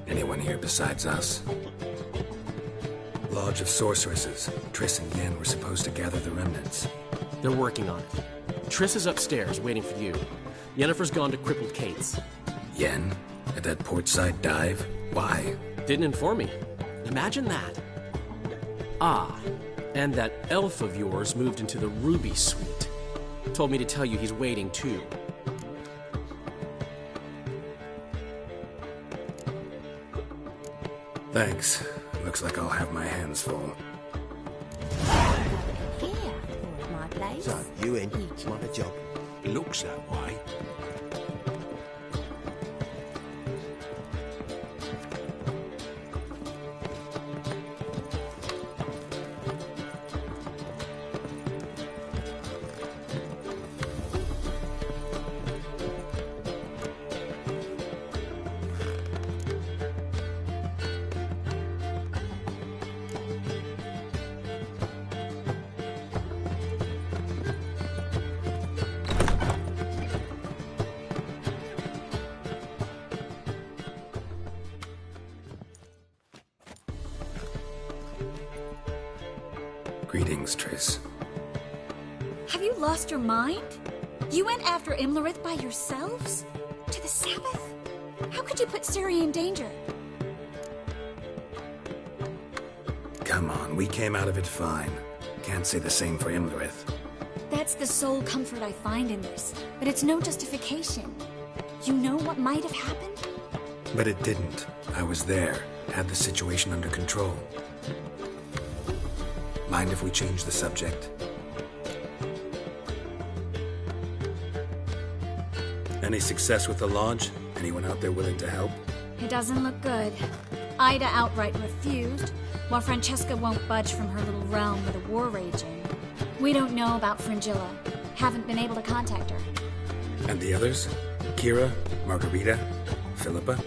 Anyone here besides us? Lodge of Sorceresses. Triss and Yen were supposed to gather the remnants. They're working on it. Triss is upstairs, waiting for you. Yennefer's gone to Crippled Kate's. Yen? At that portside dive? Why? Didn't inform me. Imagine that. Ah, and that elf of yours moved into the Ruby Suite. Told me to tell you he's waiting too. Thanks. Looks like I'll have my hands full. Here, my place. So, you in? Want a job? Looks that way. Greetings, Triss. Have you lost your mind? You went after Imlerith by yourselves? To the Sabbath? How could you put Ciri in danger? Come on, we came out of it fine. Can't say the same for Imlerith. That's the sole comfort I find in this, but it's no justification. You know what might have happened? But it didn't. I was there, had the situation under control. Mind if we change the subject? Any success with the Lodge? Anyone out there willing to help? It doesn't look good. Ida outright refused, while Francesca won't budge from her little realm with a war raging. We don't know about Fringilla. Haven't been able to contact her. And the others? Kira? Margarita? Philippa?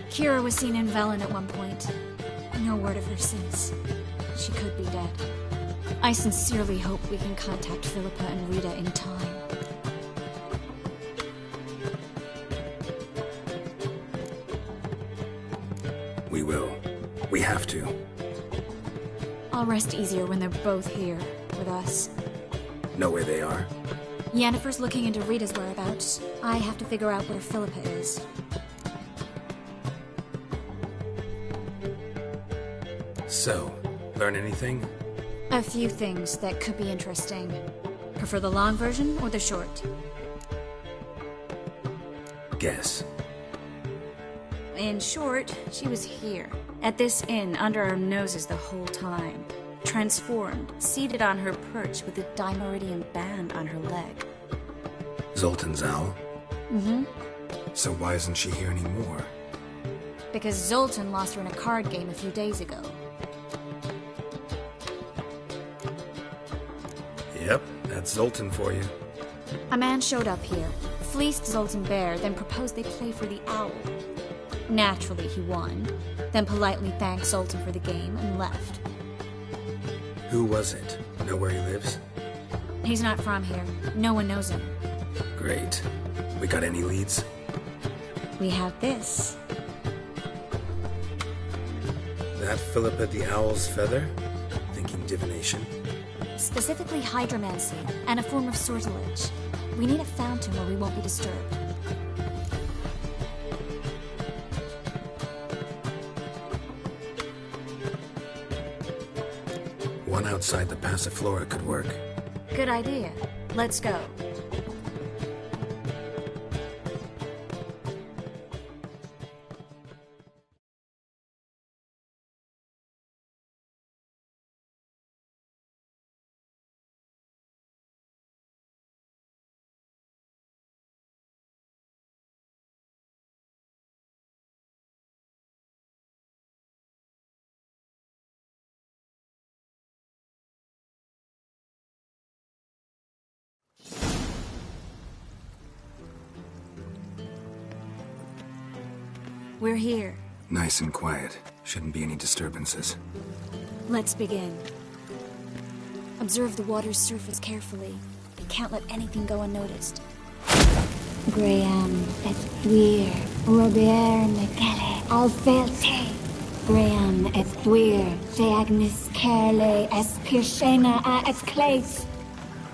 Kira was seen in Velen at one point. No word of her since. She could be dead. I sincerely hope we can contact Philippa and Rita in time. We will. We have to. I'll rest easier when they're both here with us. Know where they are? Yennefer's looking into Rita's whereabouts. I have to figure out where Philippa is. So, learn anything? A few things that could be interesting. Prefer the long version or the short? Guess. In short, she was here, at this inn, under our noses the whole time. Transformed, seated on her perch with a dimeridian band on her leg. Zoltan's owl? Mm-hmm. So why isn't she here anymore? Because Zoltan lost her in a card game a few days ago. Yep, that's Zoltan for you. A man showed up here, fleeced Zoltan bare, then proposed they play for the owl. Naturally, he won, then politely thanked Zoltan for the game and left. Who was it? Know where he lives? He's not from here. No one knows him. Great. We got any leads? We have this. That Philippa the Owl's feather? Thinking divination? Specifically hydromancy, and a form of sortilege. We need a fountain where we won't be disturbed. One outside the Passiflora could work. Good idea. Let's go. We're here. Nice and quiet. Shouldn't be any disturbances. Let's begin. Observe the water's surface carefully. Can't let anything go unnoticed. Graham, Ethweir, Robert McGalley, Alfelte. Graham, Ethweir, Theagnis, Kerle, Espirshena, Esclase.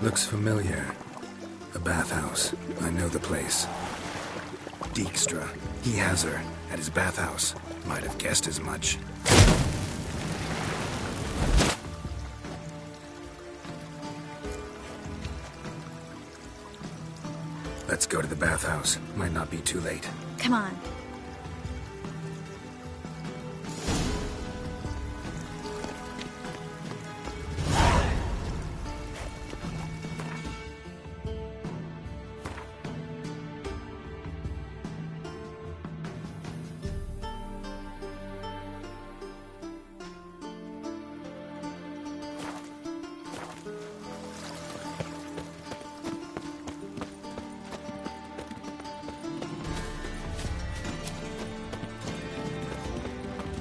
Looks familiar. A bathhouse. I know the place. Dijkstra. He has her. At his bathhouse. Might have guessed as much. Let's go to the bathhouse. Might not be too late. Come on.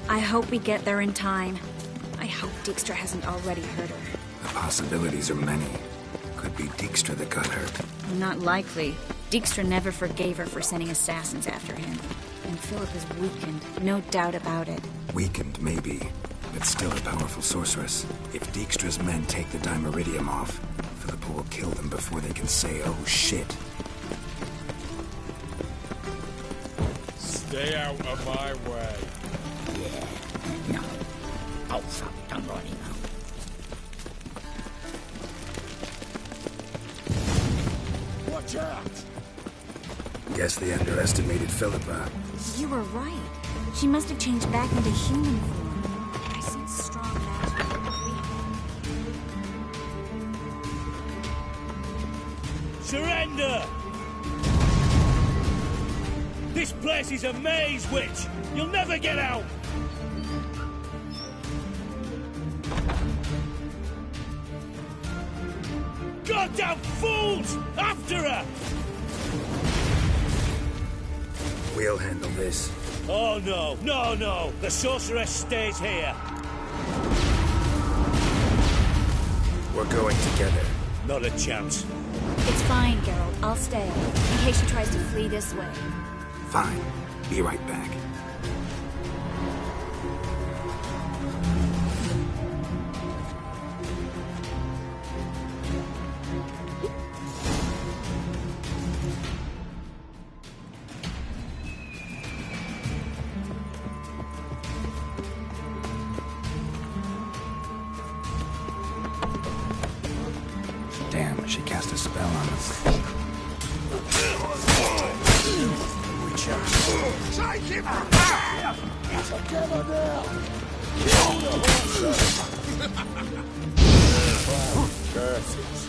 I hope we get there in time. I hope Dijkstra hasn't already hurt her. The possibilities are many. Could be Dijkstra that got hurt. Not likely. Dijkstra never forgave her for sending assassins after him. And Philip is weakened, no doubt about it. Weakened, maybe, but still a powerful sorceress. If Dijkstra's men take the Dimeridium off, Philippa will kill them before they can say, oh shit. Stay out of my way. Yeah, no. Oh, fuck, don't go anymore. Watch out! Guess they underestimated Philippa. You were right. She must have changed back into human form. I sense strong magic. Surrender! This place is a maze, witch! You'll never get out! Goddamn fools! After her! We'll handle this. Oh no, no, no! The sorceress stays here! We're going together. Not a chance. It's fine, Geralt. I'll stay, in case she tries to flee this way. Fine. Be right back. Damn, she cast a spell on us. Reach out. Take him! Together now! Kill the horses! Curses!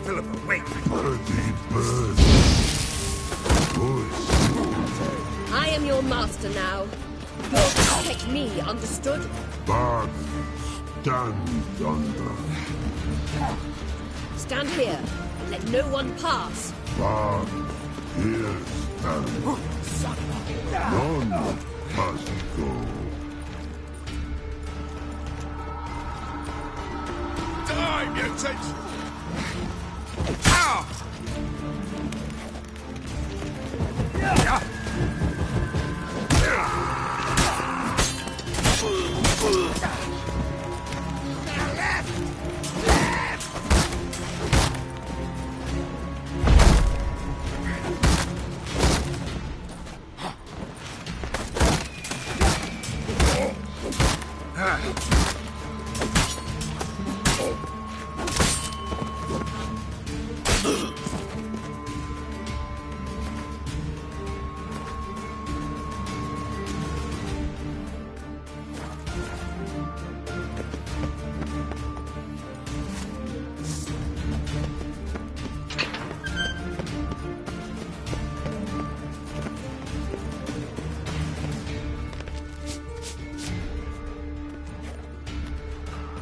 Philippa, wait! I am your master now. You'll protect me, understood? Bard, stand under. Stand here and let no one pass. Bard, here stand. None must go. Die, mutant! Ow!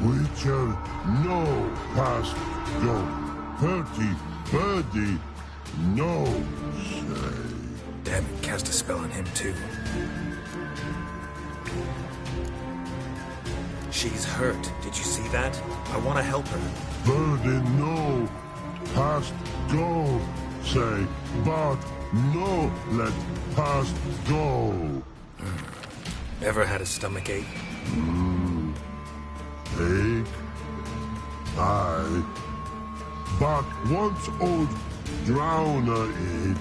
We shall no past go. 30, no say. Damn it, cast a spell on him too. She's hurt. Did you see that? I want to help her. 30, no past go say, but no let past go. Ever had a stomach ache? Ache? Aye. But once old drowner eat.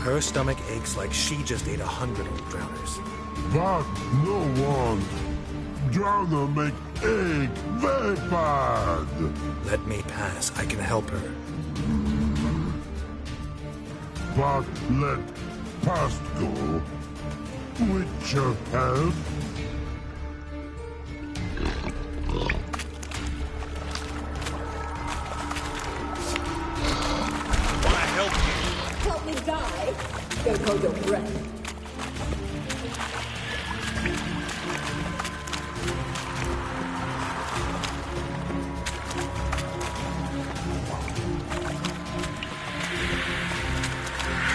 Her stomach aches like she just ate 100 old drowners. But no one. Drowner make ache very bad. Let me pass. I can help her. But let past go. With your help. Help me die. Don't hold your breath.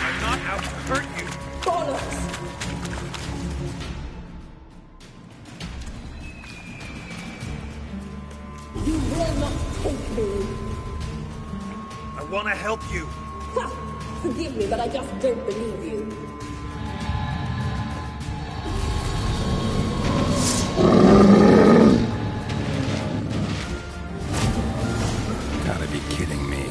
I'm not out to hurt you. Bollocks! You will not take me. I want to help you. Ha! Forgive me, but I just don't believe you. Gotta be kidding me.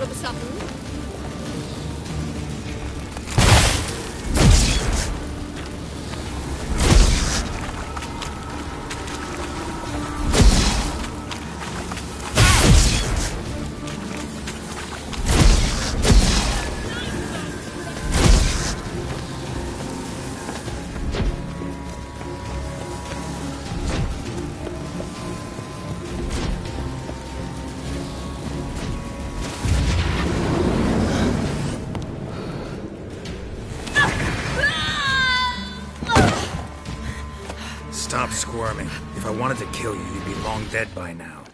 all of a sudden? Stop squirming. If I wanted to kill you, you'd be long dead by now.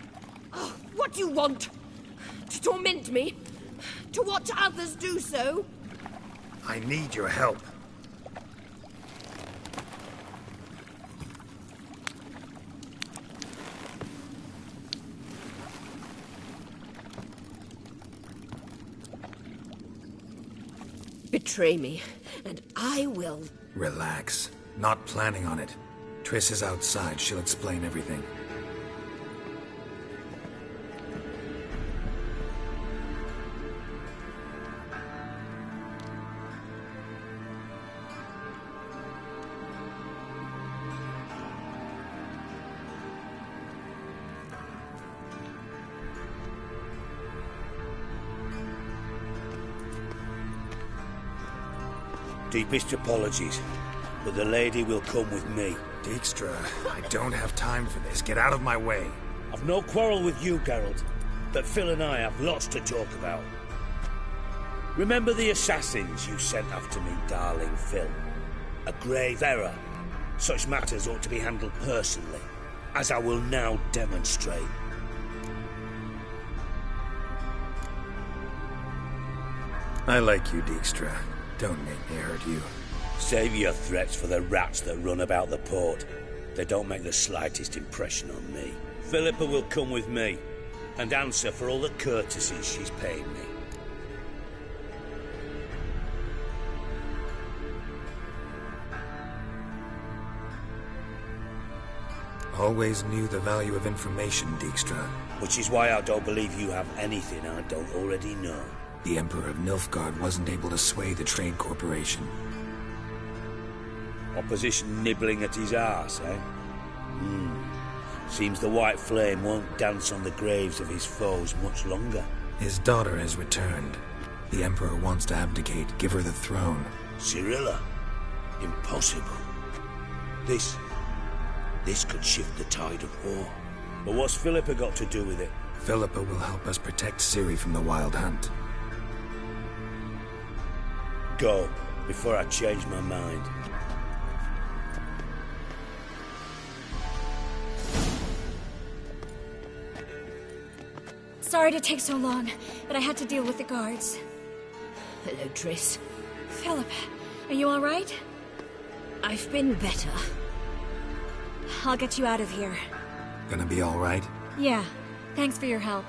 Oh, what do you want? To torment me? To watch others do so? I need your help. Betray me, and I will. Relax. Not planning on it. Triss is outside. She'll explain everything. Deepest apologies, but the lady will come with me. Dijkstra, I don't have time for this. Get out of my way. I've no quarrel with you, Geralt, but Phil and I have lots to talk about. Remember the assassins you sent after me, darling Phil? A grave error. Such matters ought to be handled personally, as I will now demonstrate. I like you, Dijkstra. Don't make me hurt you. Save your threats for the rats that run about the port. They don't make the slightest impression on me. Philippa will come with me, and answer for all the courtesies she's paid me. Always knew the value of information, Dijkstra. Which is why I don't believe you have anything I don't already know. The Emperor of Nilfgaard wasn't able to sway the Trade Corporation. Opposition nibbling at his arse, eh? Seems the White Flame won't dance on the graves of his foes much longer. His daughter has returned. The Emperor wants to abdicate, give her the throne. Cirilla? Impossible. This could shift the tide of war. But what's Philippa got to do with it? Philippa will help us protect Ciri from the Wild Hunt. Go, before I change my mind. Sorry to take so long, but I had to deal with the guards. Hello, Triss. Philip, are you all right? I've been better. I'll get you out of here. Gonna be all right? Yeah. Thanks for your help.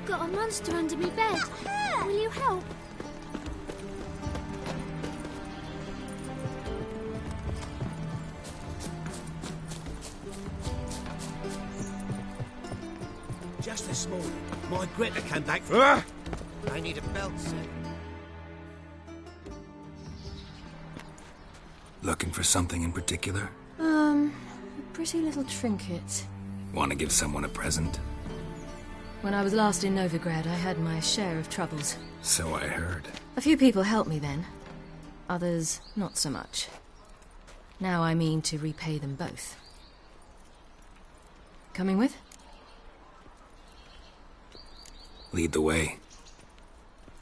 I've got a monster under me bed. Will you help? Just this morning, my Greta came back from... I need a belt set. Looking for something in particular? A pretty little trinket. Want to give someone a present? When I was last in Novigrad, I had my share of troubles. So I heard. A few people helped me then. Others, not so much. Now I mean to repay them both. Coming with? Lead the way.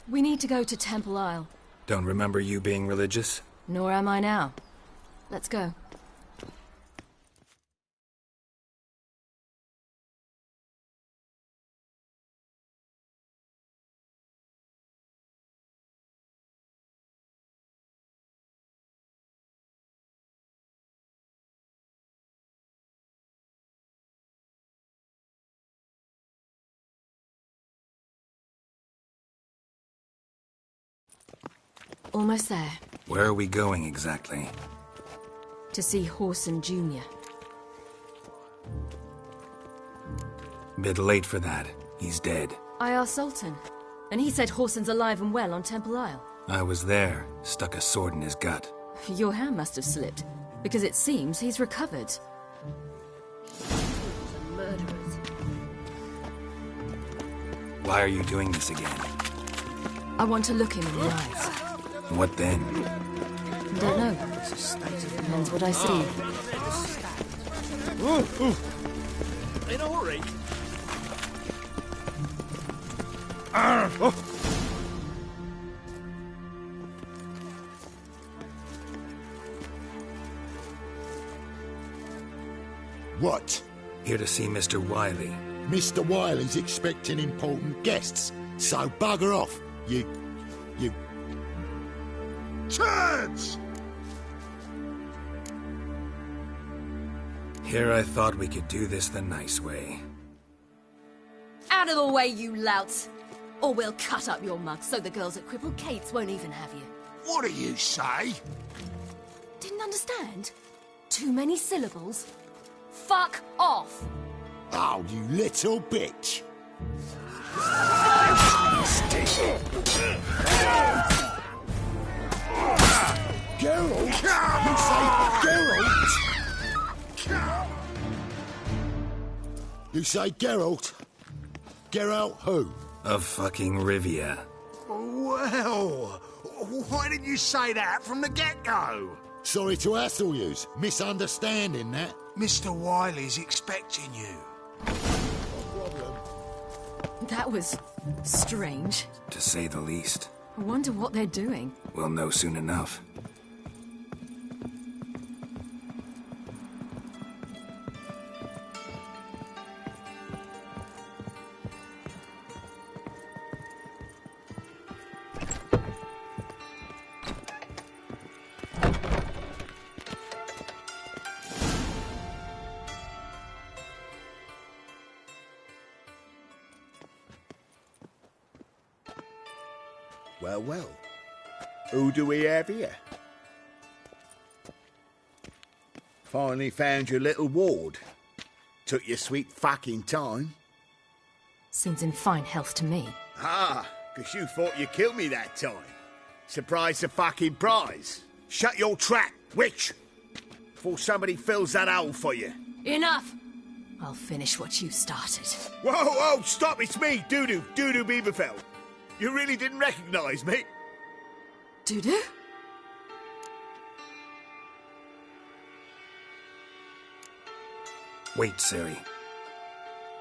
We need to go to Temple Isle. Don't remember you being religious? Nor am I now. Let's go. Almost there. Where are we going exactly? To see Horson Jr. Bit late for that. He's dead. I asked Sultan, and he said Horson's alive and well on Temple Isle. I was there. Stuck a sword in his gut. Your hand must have slipped, because it seems he's recovered. Murderers. Why are you doing this again? I want to look him in the eyes. What then? Don't know. Depends what I see. In a hurry. What? Here to see Mr. Wiley. Mr. Wiley's expecting important guests, so bugger off, you... turds! Here I thought we could do this the nice way. Out of the way, you louts! Or we'll cut up your mug so the girls at Crippled Kate's won't even have you. What do you say? Didn't understand? Too many syllables? Fuck off! Oh, you little bitch! Geralt? You say Geralt? You say Geralt? Geralt who? Of fucking Rivia. Well, why didn't you say that from the get-go? Sorry to hassle yous. Misunderstanding that. Mr. Wiley's expecting you. That was strange. To say the least. I wonder what they're doing. We'll know soon enough. Well. Who do we have here? Finally found your little ward. Took your sweet fucking time. Seems in fine health to me. Ah, 'cause you thought you killed me that time. Surprise the fucking prize. Shut your trap, witch! Before somebody fills that hole for you. Enough! I'll finish what you started. Whoa, stop, it's me, Dudu Bieberfeld. You really didn't recognise me? Dudu? Wait, Ciri.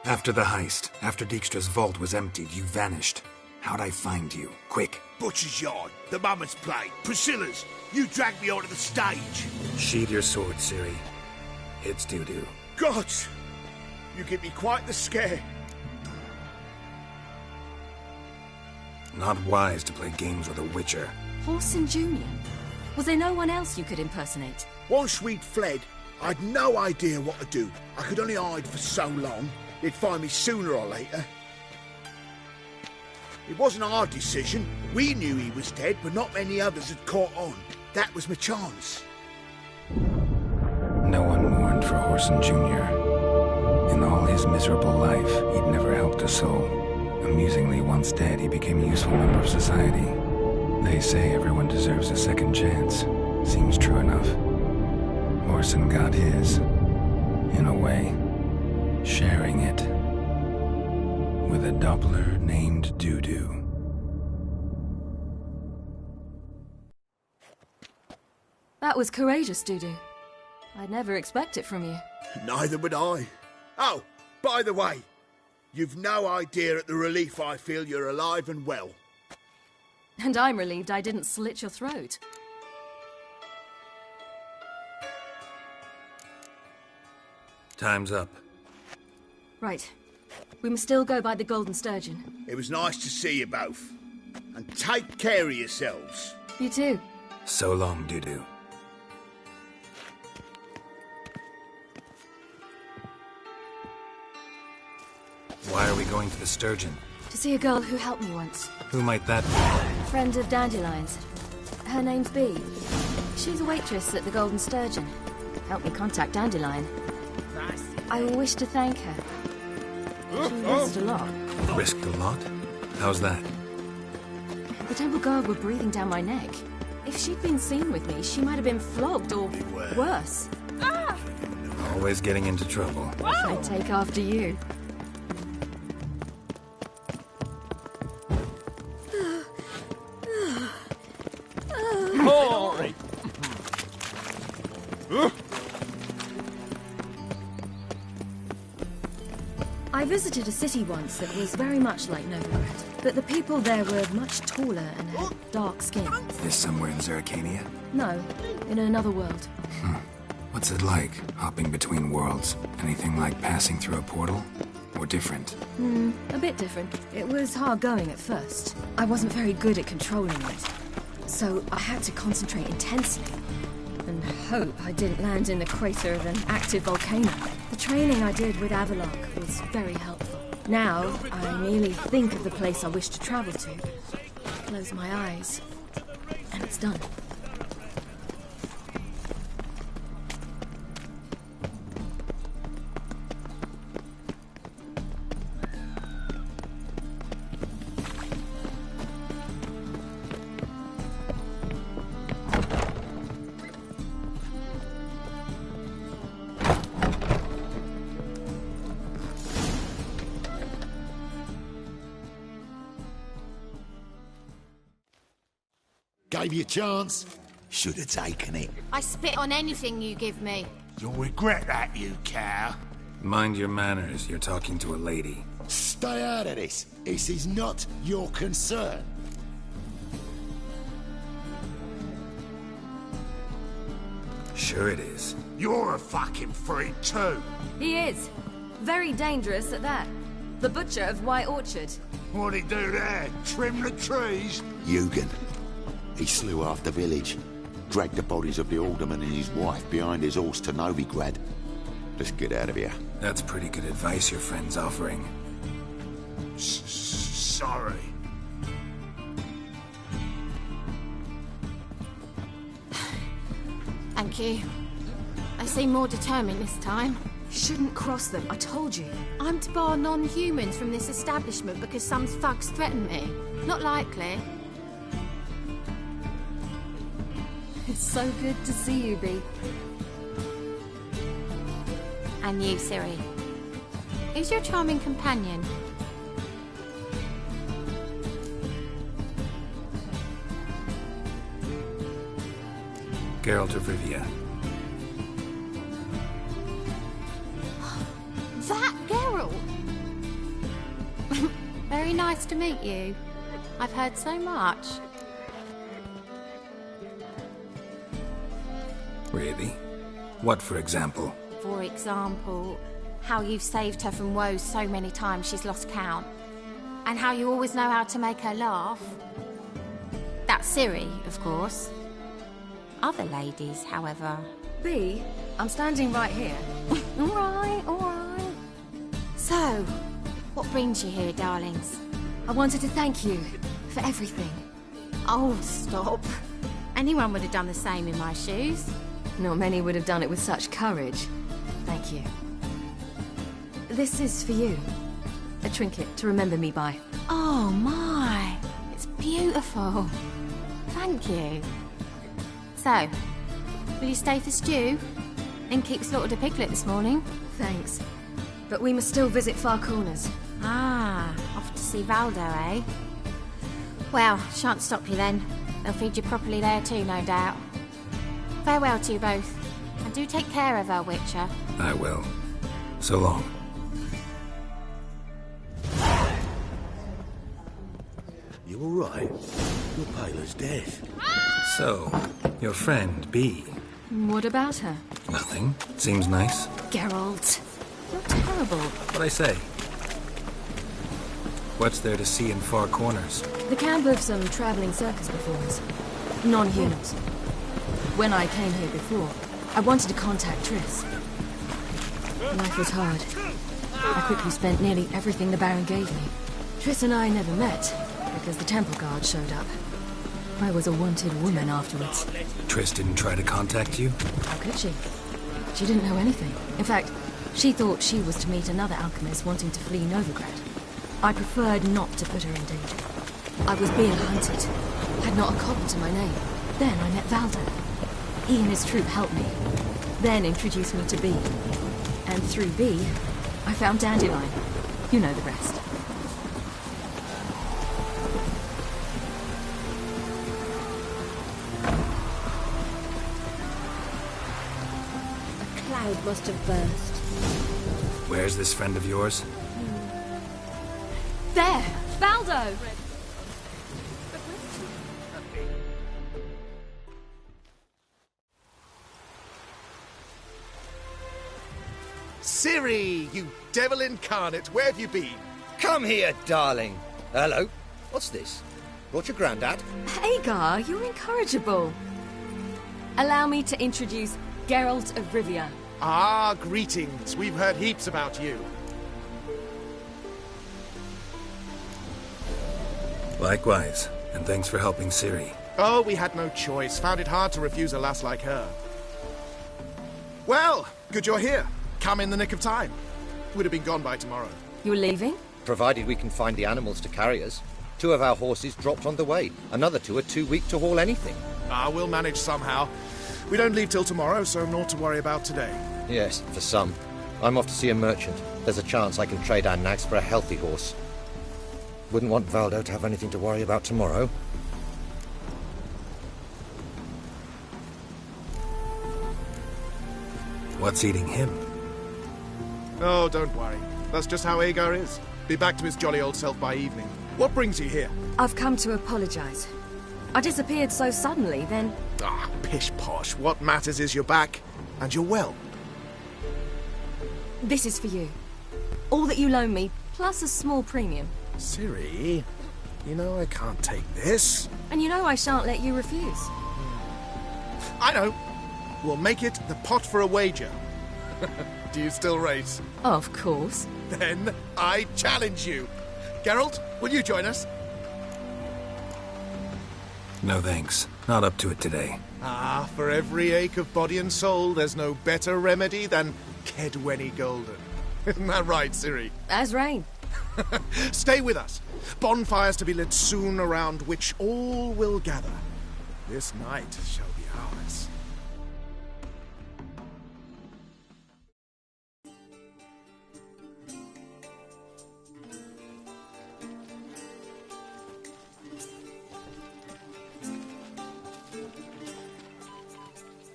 After the heist, after Dijkstra's vault was emptied, you vanished. How'd I find you? Quick. Butcher's Yard, the Mummer's Plate, Priscilla's. You dragged me onto the stage. Sheathe your sword, Ciri. It's Dudu. Gods! You give me quite the scare. Not wise to play games with a witcher. Horson Jr. Was there no one else you could impersonate? Once we'd fled, I'd no idea what to do. I could only hide for so long. They'd find me sooner or later. It wasn't our decision. We knew he was dead, but not many others had caught on. That was my chance. No one mourned for Horson Jr. In all his miserable life, he'd never helped a soul. Amusingly, once dead, he became a useful member of society. They say everyone deserves a second chance. Seems true enough. Horson got his, in a way, sharing it with a Doppler named Doo-Doo. That was courageous, Doo-Doo. I'd never expect it from you. Neither would I. Oh, by the way, you've no idea at the relief I feel you're alive and well. And I'm relieved I didn't slit your throat. Time's up. Right. We must still go by the Golden Sturgeon. It was nice to see you both. And take care of yourselves. You too. So long, Doo-Doo. Why are we going to the Sturgeon? To see a girl who helped me once. Who might that be? Friend of Dandelion's. Her name's Bee. She's a waitress at the Golden Sturgeon. Helped me contact Dandelion. I wish to thank her. She risked a lot. Risked a lot? How's that? The temple guard were breathing down my neck. If she'd been seen with me, she might have been flogged or worse. Always getting into trouble. I'd take after you. I visited a city once that was very much like Novigrad, but the people there were much taller and had dark skin. This somewhere in Zeracania? No, in another world. What's it like, hopping between worlds? Anything like passing through a portal? Or different? A bit different. It was hard going at first. I wasn't very good at controlling it, so I had to concentrate intensely and hope I didn't land in the crater of an active volcano. The training I did with Avalok was very helpful. Now, I merely think of the place I wish to travel to, close my eyes, and it's done. Gave you a chance. Should have taken it. I spit on anything you give me. You'll regret that, you cow. Mind your manners, you're talking to a lady. Stay out of this. This is not your concern. Sure it is. You're a fucking freak too. He is. Very dangerous at that. The butcher of White Orchard. What'd he do there? Trim the trees? Eugen. He slew half the village. Dragged the bodies of the alderman and his wife behind his horse to Novigrad. Let's get out of here. That's pretty good advice your friend's offering. Sorry. Thank you. They seem more determined this time. Shouldn't cross them, I told you. I'm to bar non-humans from this establishment because some thugs threaten me. Not likely. It's so good to see you, Bee. And you, Ciri. Who's your charming companion? Geralt of Rivia. That Geralt! Very nice to meet you. I've heard so much. Really? What, for example? For example, how you've saved her from woes so many times she's lost count. And how you always know how to make her laugh. That's Ciri, of course. Other ladies, however... Bee, I'm standing right here. All right. So, what brings you here, darlings? I I wanted to thank you for everything. Oh, stop. Anyone would have done the same in my shoes. Not many would have done it with such courage. Thank you. This is for you. A trinket to remember me by. Oh, my. It's beautiful. Thank you. So, will you stay for stew? And keep slaughtered a piglet this morning? Thanks. But we must still visit Far Corners. Ah, off to see Valdo, eh? Well, shan't stop you then. They'll feed you properly there too, no doubt. Farewell to you both. And do take care of her, Witcher. I will. So long. You all right? Your pale as death. So, your friend, B. What about her? Nothing. Seems nice. Geralt, you're terrible. What'd I say? What's there to see in Far Corners? The camp of some traveling circus performers. Non-humans. When I came here before, I wanted to contact Triss. Life was hard. I quickly spent nearly everything the Baron gave me. Triss and I never met, because the temple guard showed up. I was a wanted woman afterwards. Triss didn't try to contact you? How could she? She didn't know anything. In fact, she thought she was to meet another alchemist wanting to flee Novigrad. I preferred not to put her in danger. I was being hunted. Had not a cobble to my name. Then I met Valdo. He and his troop helped me. Then introduced me to B. And through B, I found Dandelion. You know the rest. Cloud must have burst. Where's this friend of yours? There! Valdo! Ciri, you devil incarnate, where have you been? Come here, darling. Hello. What's this? Brought your granddad? Hagar, you're incorrigible. Allow me to introduce Geralt of Rivia. Ah, greetings. We've heard heaps about you. Likewise, and thanks for helping Ciri. Oh, we had no choice. Found it hard to refuse a lass like her. Well, good you're here. Come in the nick of time. Would have been gone by tomorrow. You're leaving? Provided we can find the animals to carry us. 2 of our horses dropped on the way. Another 2 are too weak to haul anything. Ah, we'll manage somehow. We don't leave till tomorrow, so naught to worry about today. Yes, for some. I'm off to see a merchant. There's a chance I can trade our nags for a healthy horse. Wouldn't want Valdo to have anything to worry about tomorrow. What's eating him? Oh, don't worry. That's just how Agar is. Be back to his jolly old self by evening. What brings you here? I've come to apologize. I disappeared so suddenly, then... Ah, pish-posh. What matters is you're back, and you're well. This is for you. All that you loan me, plus a small premium. Ciri, you know I can't take this. And you know I shan't let you refuse. I know. We'll make it the pot for a wager. Do you still race? Of course. Then I challenge you. Geralt, will you join us? No thanks. Not up to it today. Ah, for every ache of body and soul, there's no better remedy than Kedwenny Golden. Isn't that right, Ciri? As rain. Stay with us. Bonfires to be lit soon, around which all will gather. This night shall be ours.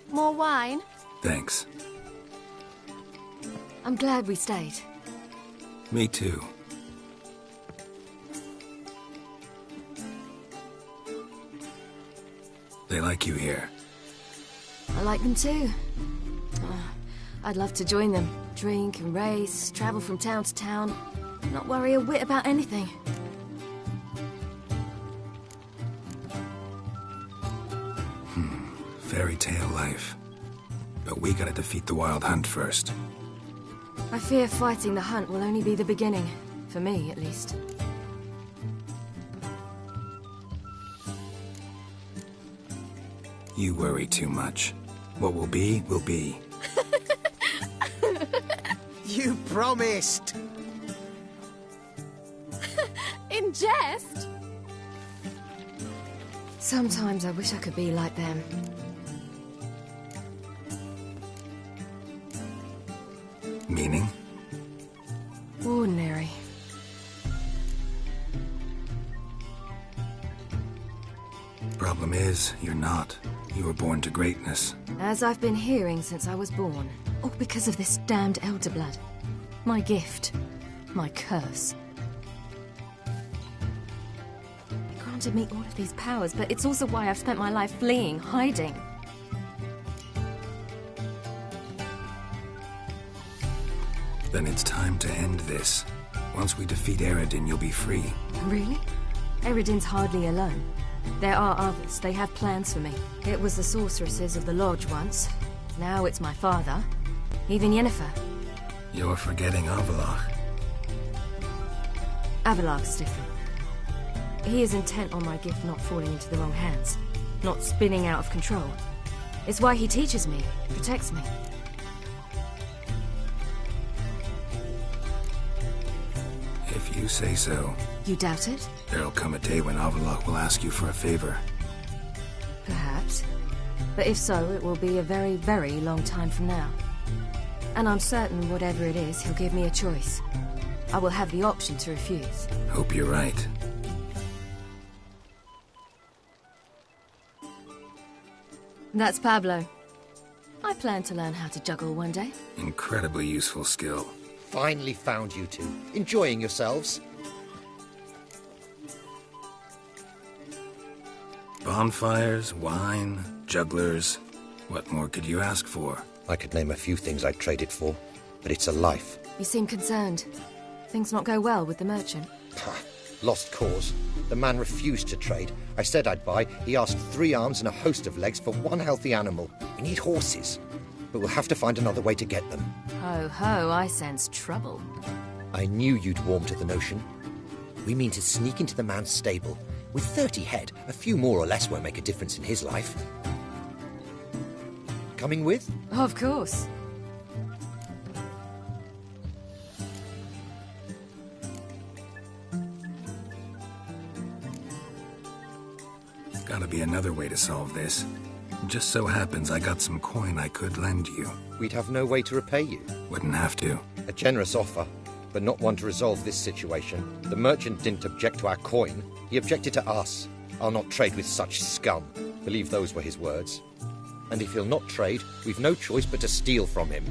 More wine? Thanks. I'm glad we stayed. Me too. They like you here. I like them too. I'd love to join them. Drink and race, travel from town to town. Not worry a whit about anything. Fairy tale life. But we gotta defeat the Wild Hunt first. I fear fighting the hunt will only be the beginning. For me, at least. You worry too much. What will be, will be. You promised! In jest? Sometimes I wish I could be like them. Meaning? Ordinary. Problem is, you're not. You were born to greatness. As I've been hearing since I was born. All because of this damned elder blood. My gift. My curse. It granted me all of these powers, but it's also why I've spent my life fleeing, hiding. Then it's time to end this. Once we defeat Eredin, you'll be free. Really? Eredin's hardly alone. There are others. They have plans for me. It was the sorceresses of the Lodge once. Now it's my father. Even Yennefer. You're forgetting Avalach. Avalach's different. He is intent on my gift not falling into the wrong hands. Not spinning out of control. It's why he teaches me, protects me. If you say so. You doubt it? There'll come a day when Avalach will ask you for a favor. Perhaps. But if so, it will be a very, very long time from now. And I'm certain whatever it is, he'll give me a choice. I will have the option to refuse. Hope you're right. That's Pablo. I plan to learn how to juggle one day. Incredibly useful skill. Finally found you two. Enjoying yourselves? Bonfires, wine, jugglers. What more could you ask for? I could name a few things I'd trade it for, but it's a life. You seem concerned. Things not go well with the merchant? Lost cause. The man refused to trade. I said I'd buy. He asked 3 arms and a host of legs for 1 healthy animal. We need horses. But we'll have to find another way to get them. Ho ho, I sense trouble. I knew you'd warm to the notion. We mean to sneak into the man's stable. With 30 head, a few more or less won't make a difference in his life. Coming with? Of course. Gotta be another way to solve this. Just so happens I got some coin I could lend you. We'd have no way to repay you. Wouldn't have to. A generous offer, but not one to resolve this situation. The merchant didn't object to our coin. He objected to us. I'll not trade with such scum. Believe those were his words. And if he'll not trade, we've no choice but to steal from him.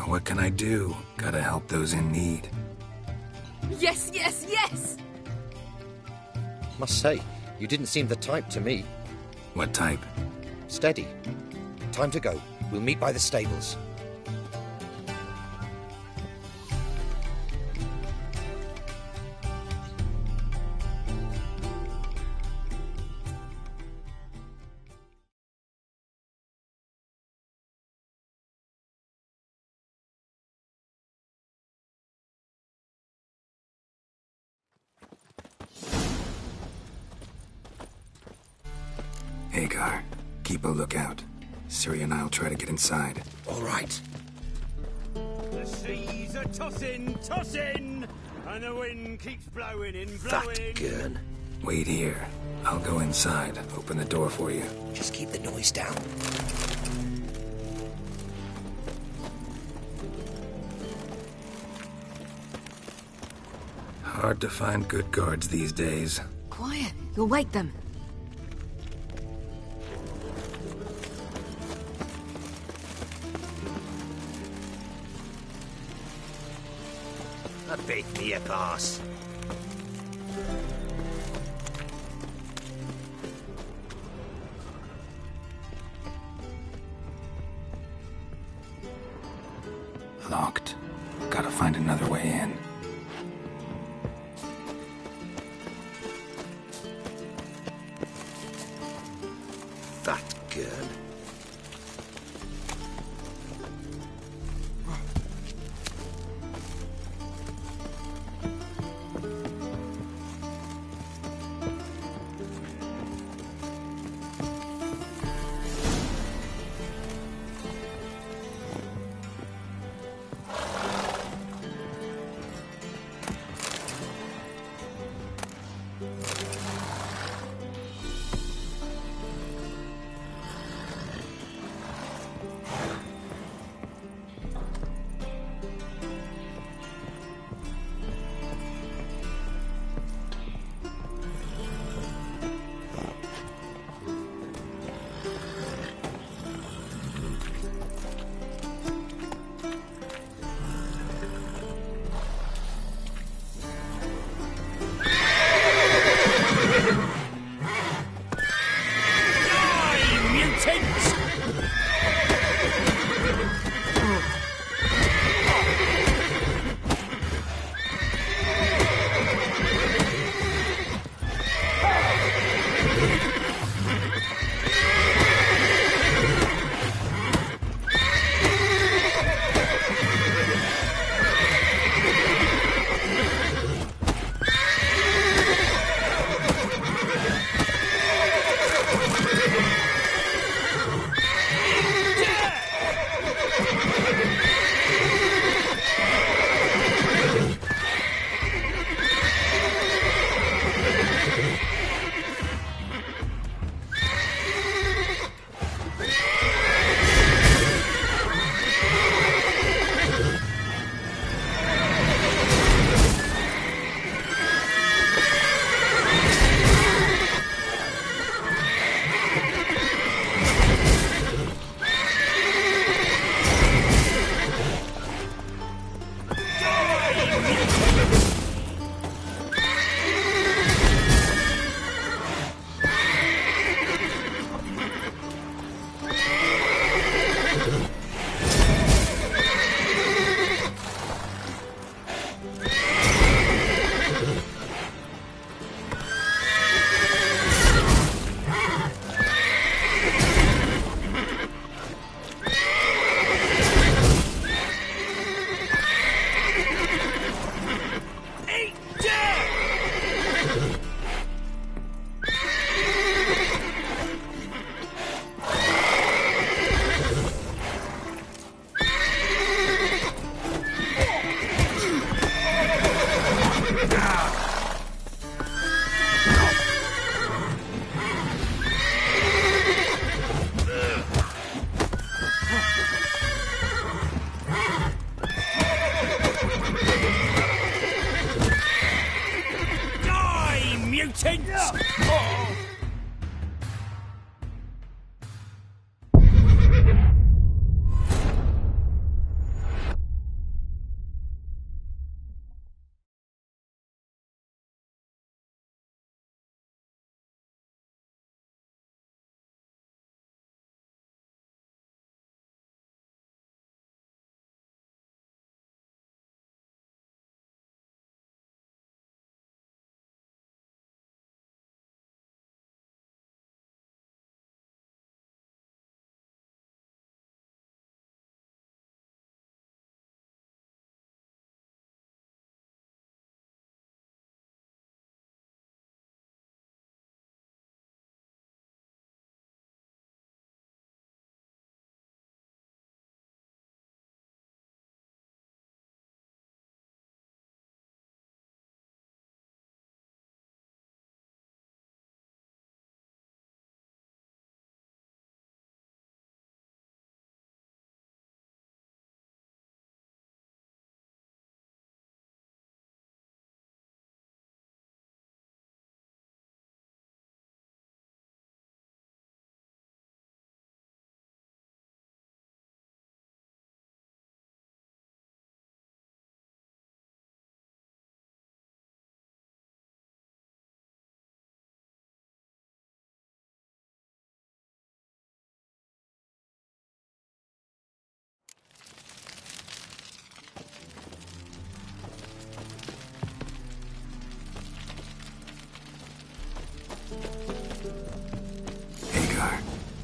What can I do? Gotta help those in need. Yes, yes, yes! Must say, you didn't seem the type to me. What type? Steady. Time to go. We'll meet by the stables. Hagar, keep a lookout. Ciri and I'll try to get inside. All right. The seas are tossing, tossing, and the wind keeps blowing and blowing. That gurn. Wait here. I'll go inside. Open the door for you. Just keep the noise down. Hard to find good guards these days. Quiet. You'll wake them. Beat me a pass. Locked. Gotta find another way in. That gurn.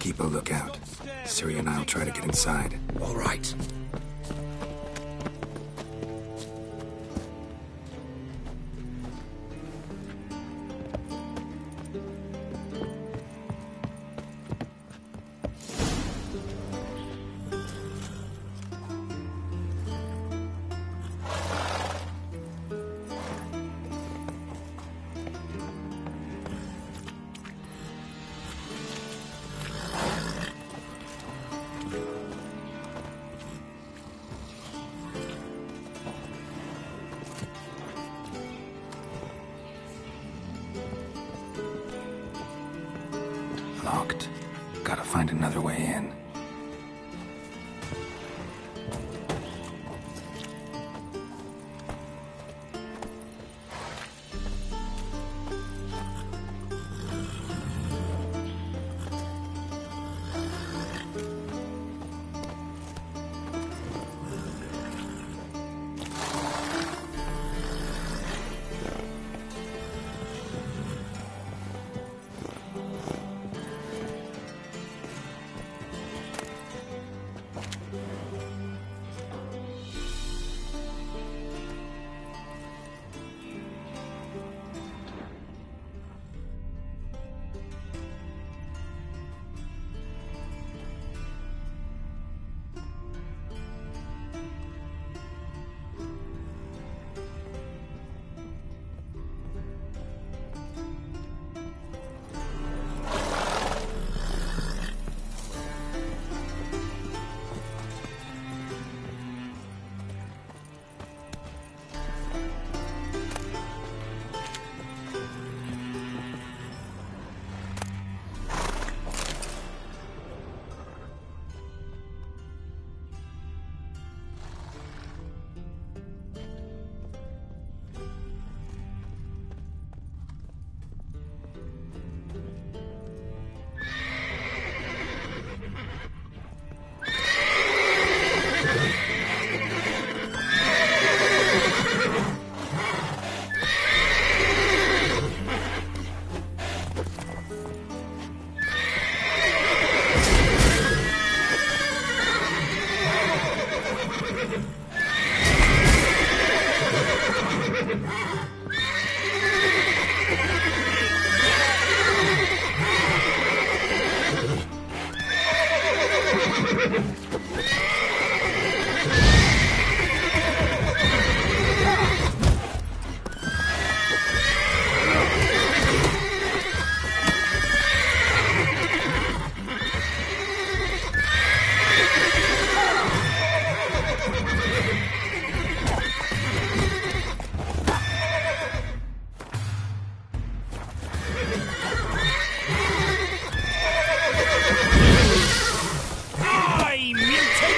keep a lookout. Siri and I'll try to get inside. All right. Locked. Gotta find another way in. Die, mutant!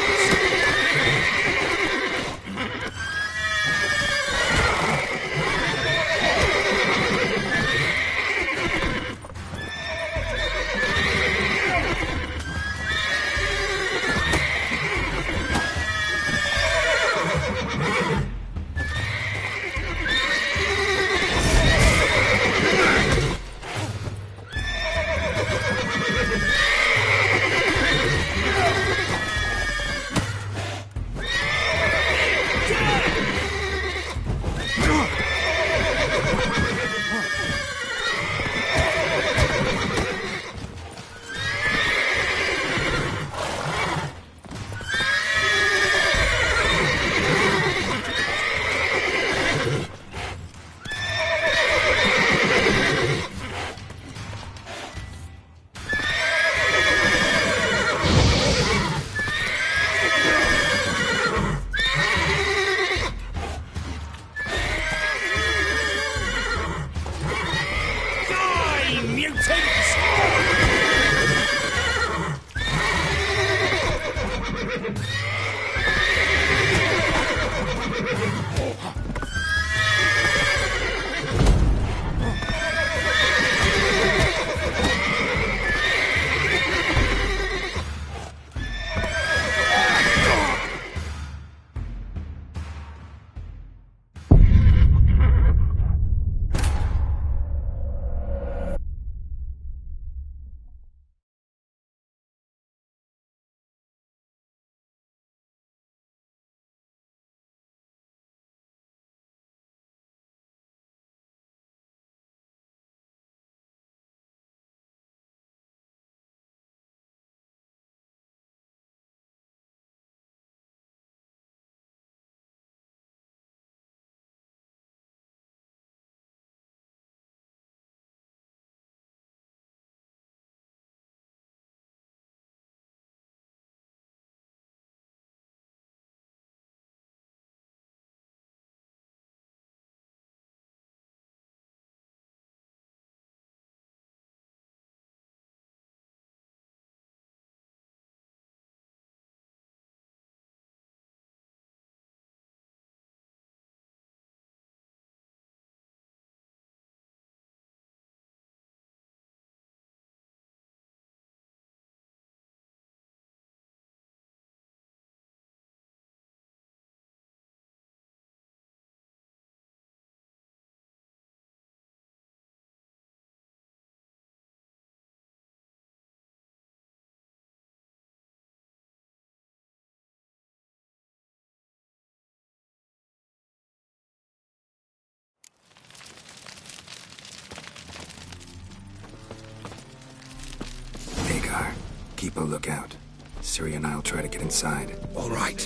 Keep a lookout. Siri and I'll try to get inside. All right.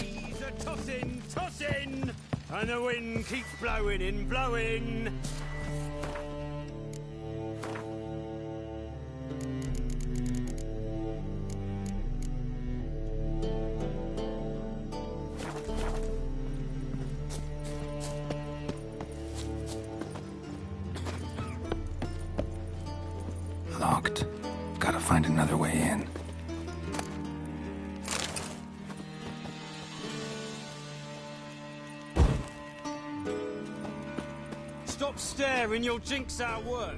Tossin', and the wind keeps blowing and blowing. Locked. Gotta find another way in. Stop staring, you'll jinx our work.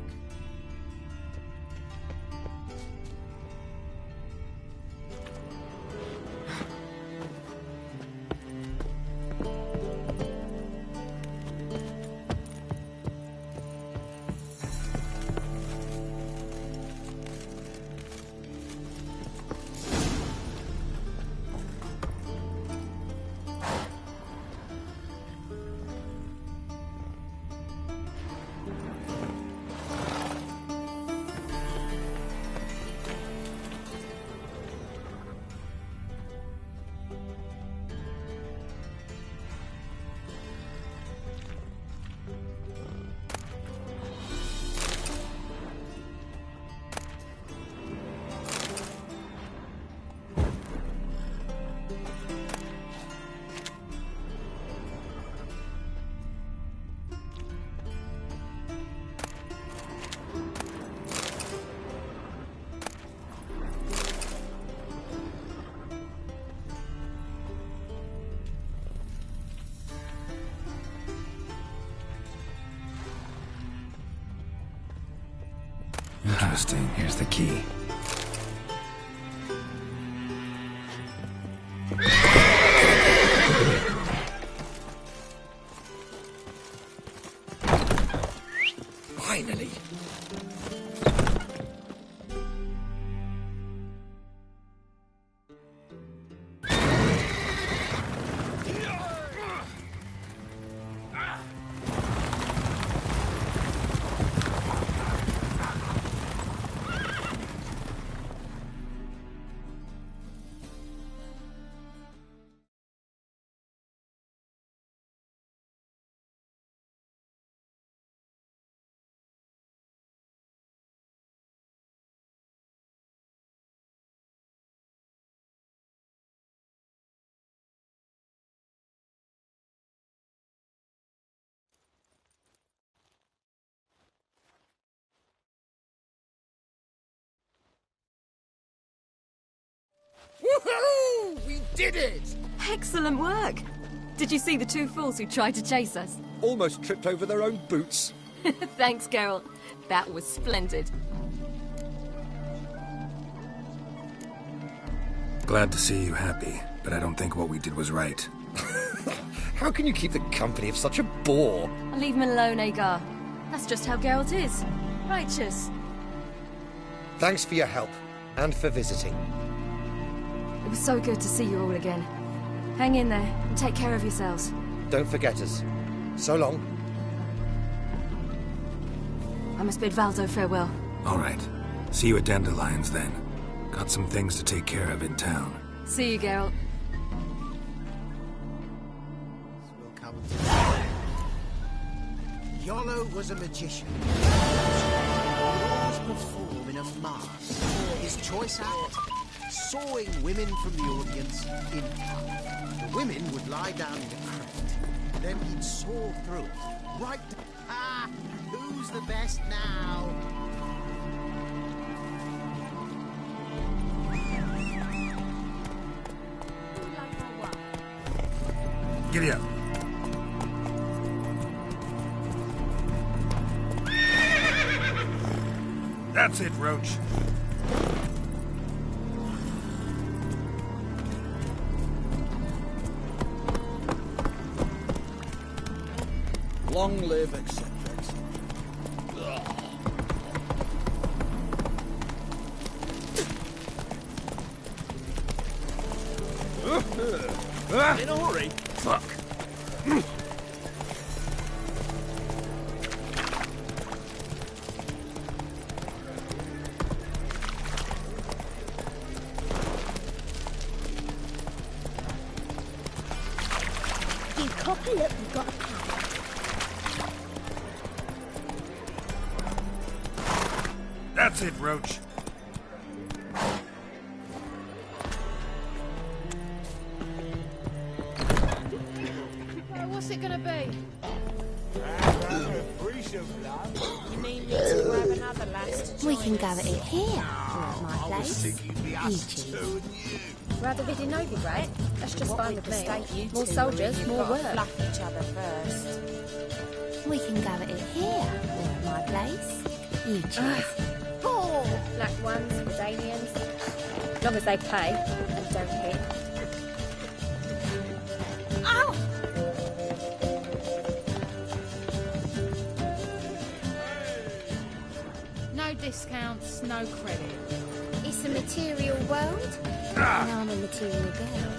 Interesting. Here's the key. Finally. Woohoo! We did it! Excellent work. Did you see the two fools who tried to chase us? Almost tripped over their own boots. Thanks, Geralt. That was splendid. Glad to see you happy, but I don't think what we did was right. How can you keep the company of such a bore? Leave him alone, Agar. That's just how Geralt is. Righteous. Thanks for your help, and for visiting. It was so good to see you all again. Hang in there, and take care of yourselves. Don't forget us. So long. I must bid Valdo farewell. All right. See you at Dandelions, then. Got some things to take care of in town. See you, Geralt. Yolo was a magician. He would always perform in a mask. His choice act, sawing women from the audience in half. The women would lie down in a crate. Then he'd saw through it. Right. Ah! Who's the best now? Giddy up. That's it, Roach. Long live eccentrics. In a hurry? Fuck. Cock it up, we've got a plan. That's it, Roach. What's it gonna be? You mean need to grab another lass to We join can us? go at it here, or at my place. You choose. Rather Vidi Novi, right? That's just What fine with with the me. state you More two soldiers, are in, more you've got to work. fluff each other first. We can go at it here, or at my place. You choose. Black ones, Medanians. As long as they pay and don't hit. Ow! No discounts, no credit. It's a material world, and I'm a material girl.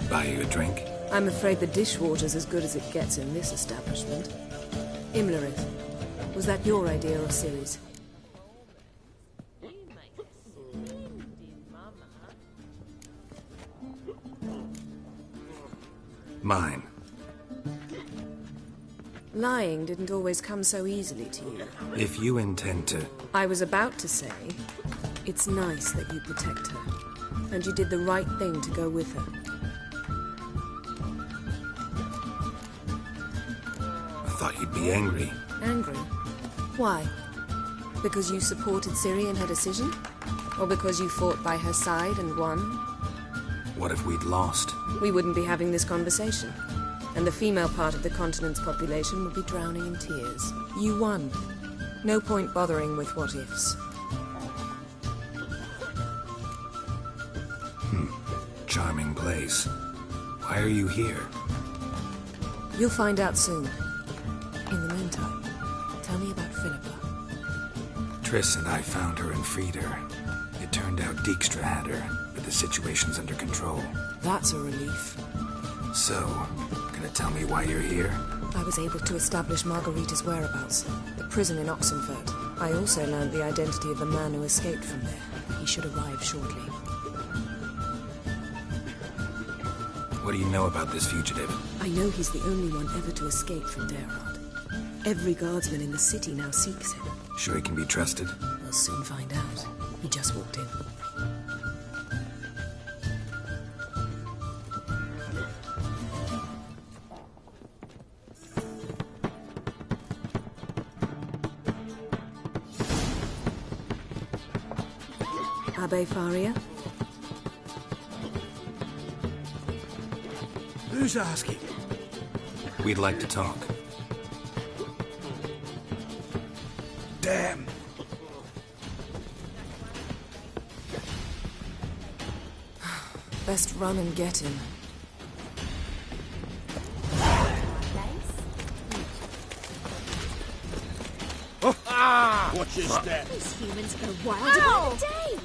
Buy you a drink? I'm afraid the dishwater's as good as it gets in this establishment. Imlerith, was that your idea of series? Mine. Lying didn't always come so easily to you. If you intend to... I was about to say, it's nice that you protect her. And you did the right thing to go with her. I thought you'd be angry. Angry? Why? Because you supported Ciri in her decision? Or because you fought by her side and won? What if we'd lost? We wouldn't be having this conversation. And the female part of the continent's population would be drowning in tears. You won. No point bothering with what-ifs. Charming place. Why are you here? You'll find out soon. In the meantime, tell me about Philippa. Triss and I found her and freed her. It turned out Dijkstra had her, but the situation's under control. That's a relief. So, gonna tell me why you're here? I was able to establish Margarita's whereabouts, the prison in Oxenfurt. I also learned the identity of the man who escaped from there. He should arrive shortly. What do you know about this fugitive? I know he's the only one ever to escape from Derard. Every guardsman in the city now seeks him. Sure he can be trusted? We'll soon find out. He just walked in. Abbe Faria? Who's asking? We'd like to talk. Damn. Best run and get him. Watch your step. These humans go wild about the day.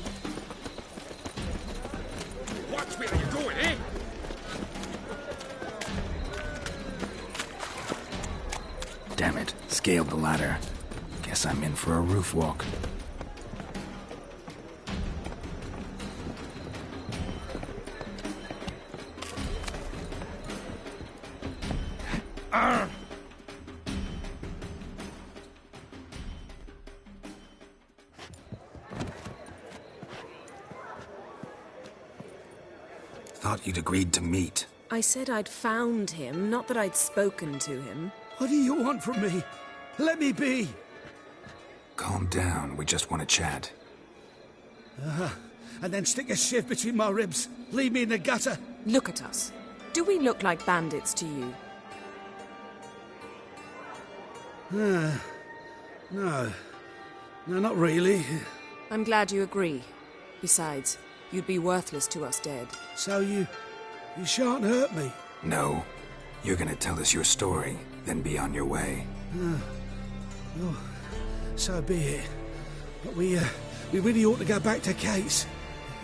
Watch where you're going, eh? Damn it. Scaled the ladder. Guess I'm in for a roof walk. Thought you'd agreed to meet. I said I'd found him, not that I'd spoken to him. What do you want from me? Let me be. Calm down. We just want to chat. And then stick a shiv between my ribs. Leave me in the gutter. Look at us. Do we look like bandits to you? No. No, not really. I'm glad you agree. Besides, you'd be worthless to us dead. So you shan't hurt me? No. You're gonna tell us your story, then be on your way. Well, so be it. But we really ought to go back to Kate's.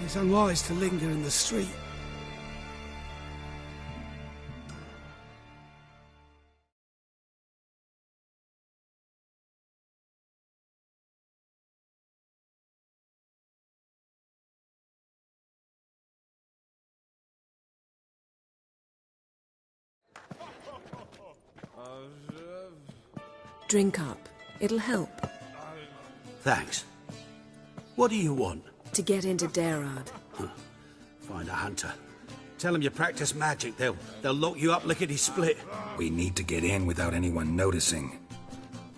It's unwise to linger in the street. Drink up. It'll help. Thanks. What do you want? To get into Dayrad. Find a hunter. Tell them you practice magic. They'll lock you up lickety-split. We need to get in without anyone noticing.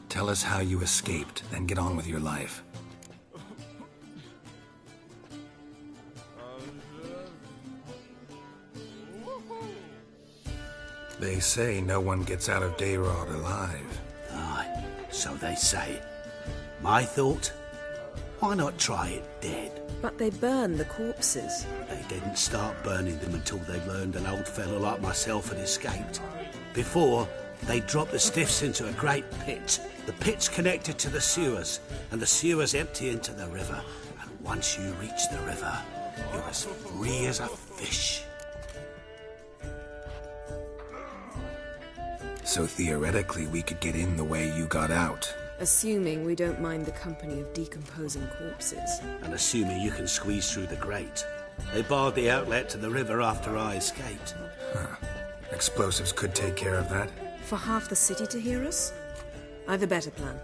Tell us how you escaped, then get on with your life. They say no one gets out of Dayrad alive. Aye, so they say. My thought? Why not try it dead? But they burn the corpses. They didn't start burning them until they learned an old fellow like myself had escaped. Before, they dropped the stiffs into a great pit. The pit's connected to the sewers, and the sewers empty into the river. And once you reach the river, you're as free as a fish. So theoretically, we could get in the way you got out. Assuming we don't mind the company of decomposing corpses. And assuming you can squeeze through the grate. They barred the outlet to the river after I escaped. Huh. Explosives could take care of that. For half the city to hear us? I've a better plan.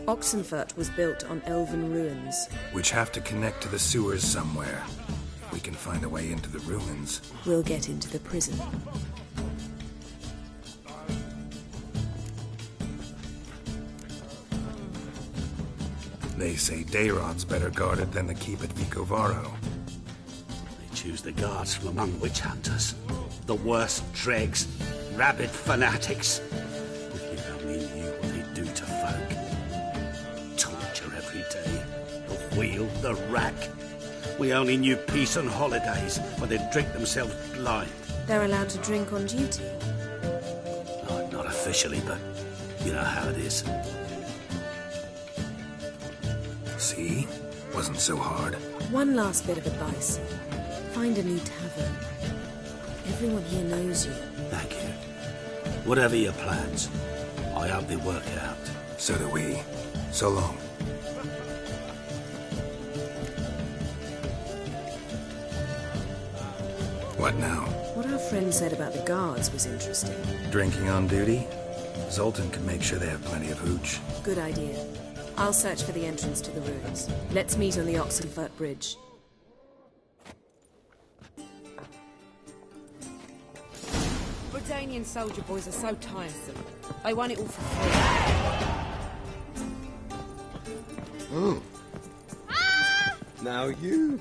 Oxenfurt was built on elven ruins. Which have to connect to the sewers somewhere. If we can find a way into the ruins, we'll get into the prison. They say Dayrod's better guarded than the keep at Vicovaro. They choose the guards from among witch hunters. The worst dregs, rabid fanatics. If you only knew what they do to folk. Torture every day. The wheel, the rack. We only knew peace on holidays, when they'd drink themselves blind. They're allowed to drink on duty? No, not officially, but you know how it is. See? Wasn't so hard. One last bit of advice. Find a new tavern. Everyone here knows you. Thank you. Whatever your plans, I hope they work out. So do we. So long. What now? What our friend said about the guards was interesting. Drinking on duty? Zoltan can make sure they have plenty of hooch. Good idea. I'll search for the entrance to the ruins. Let's meet on the Oxenfurt Bridge. Bredanian soldier boys are so tiresome. They want it all for free. Oh. Now you.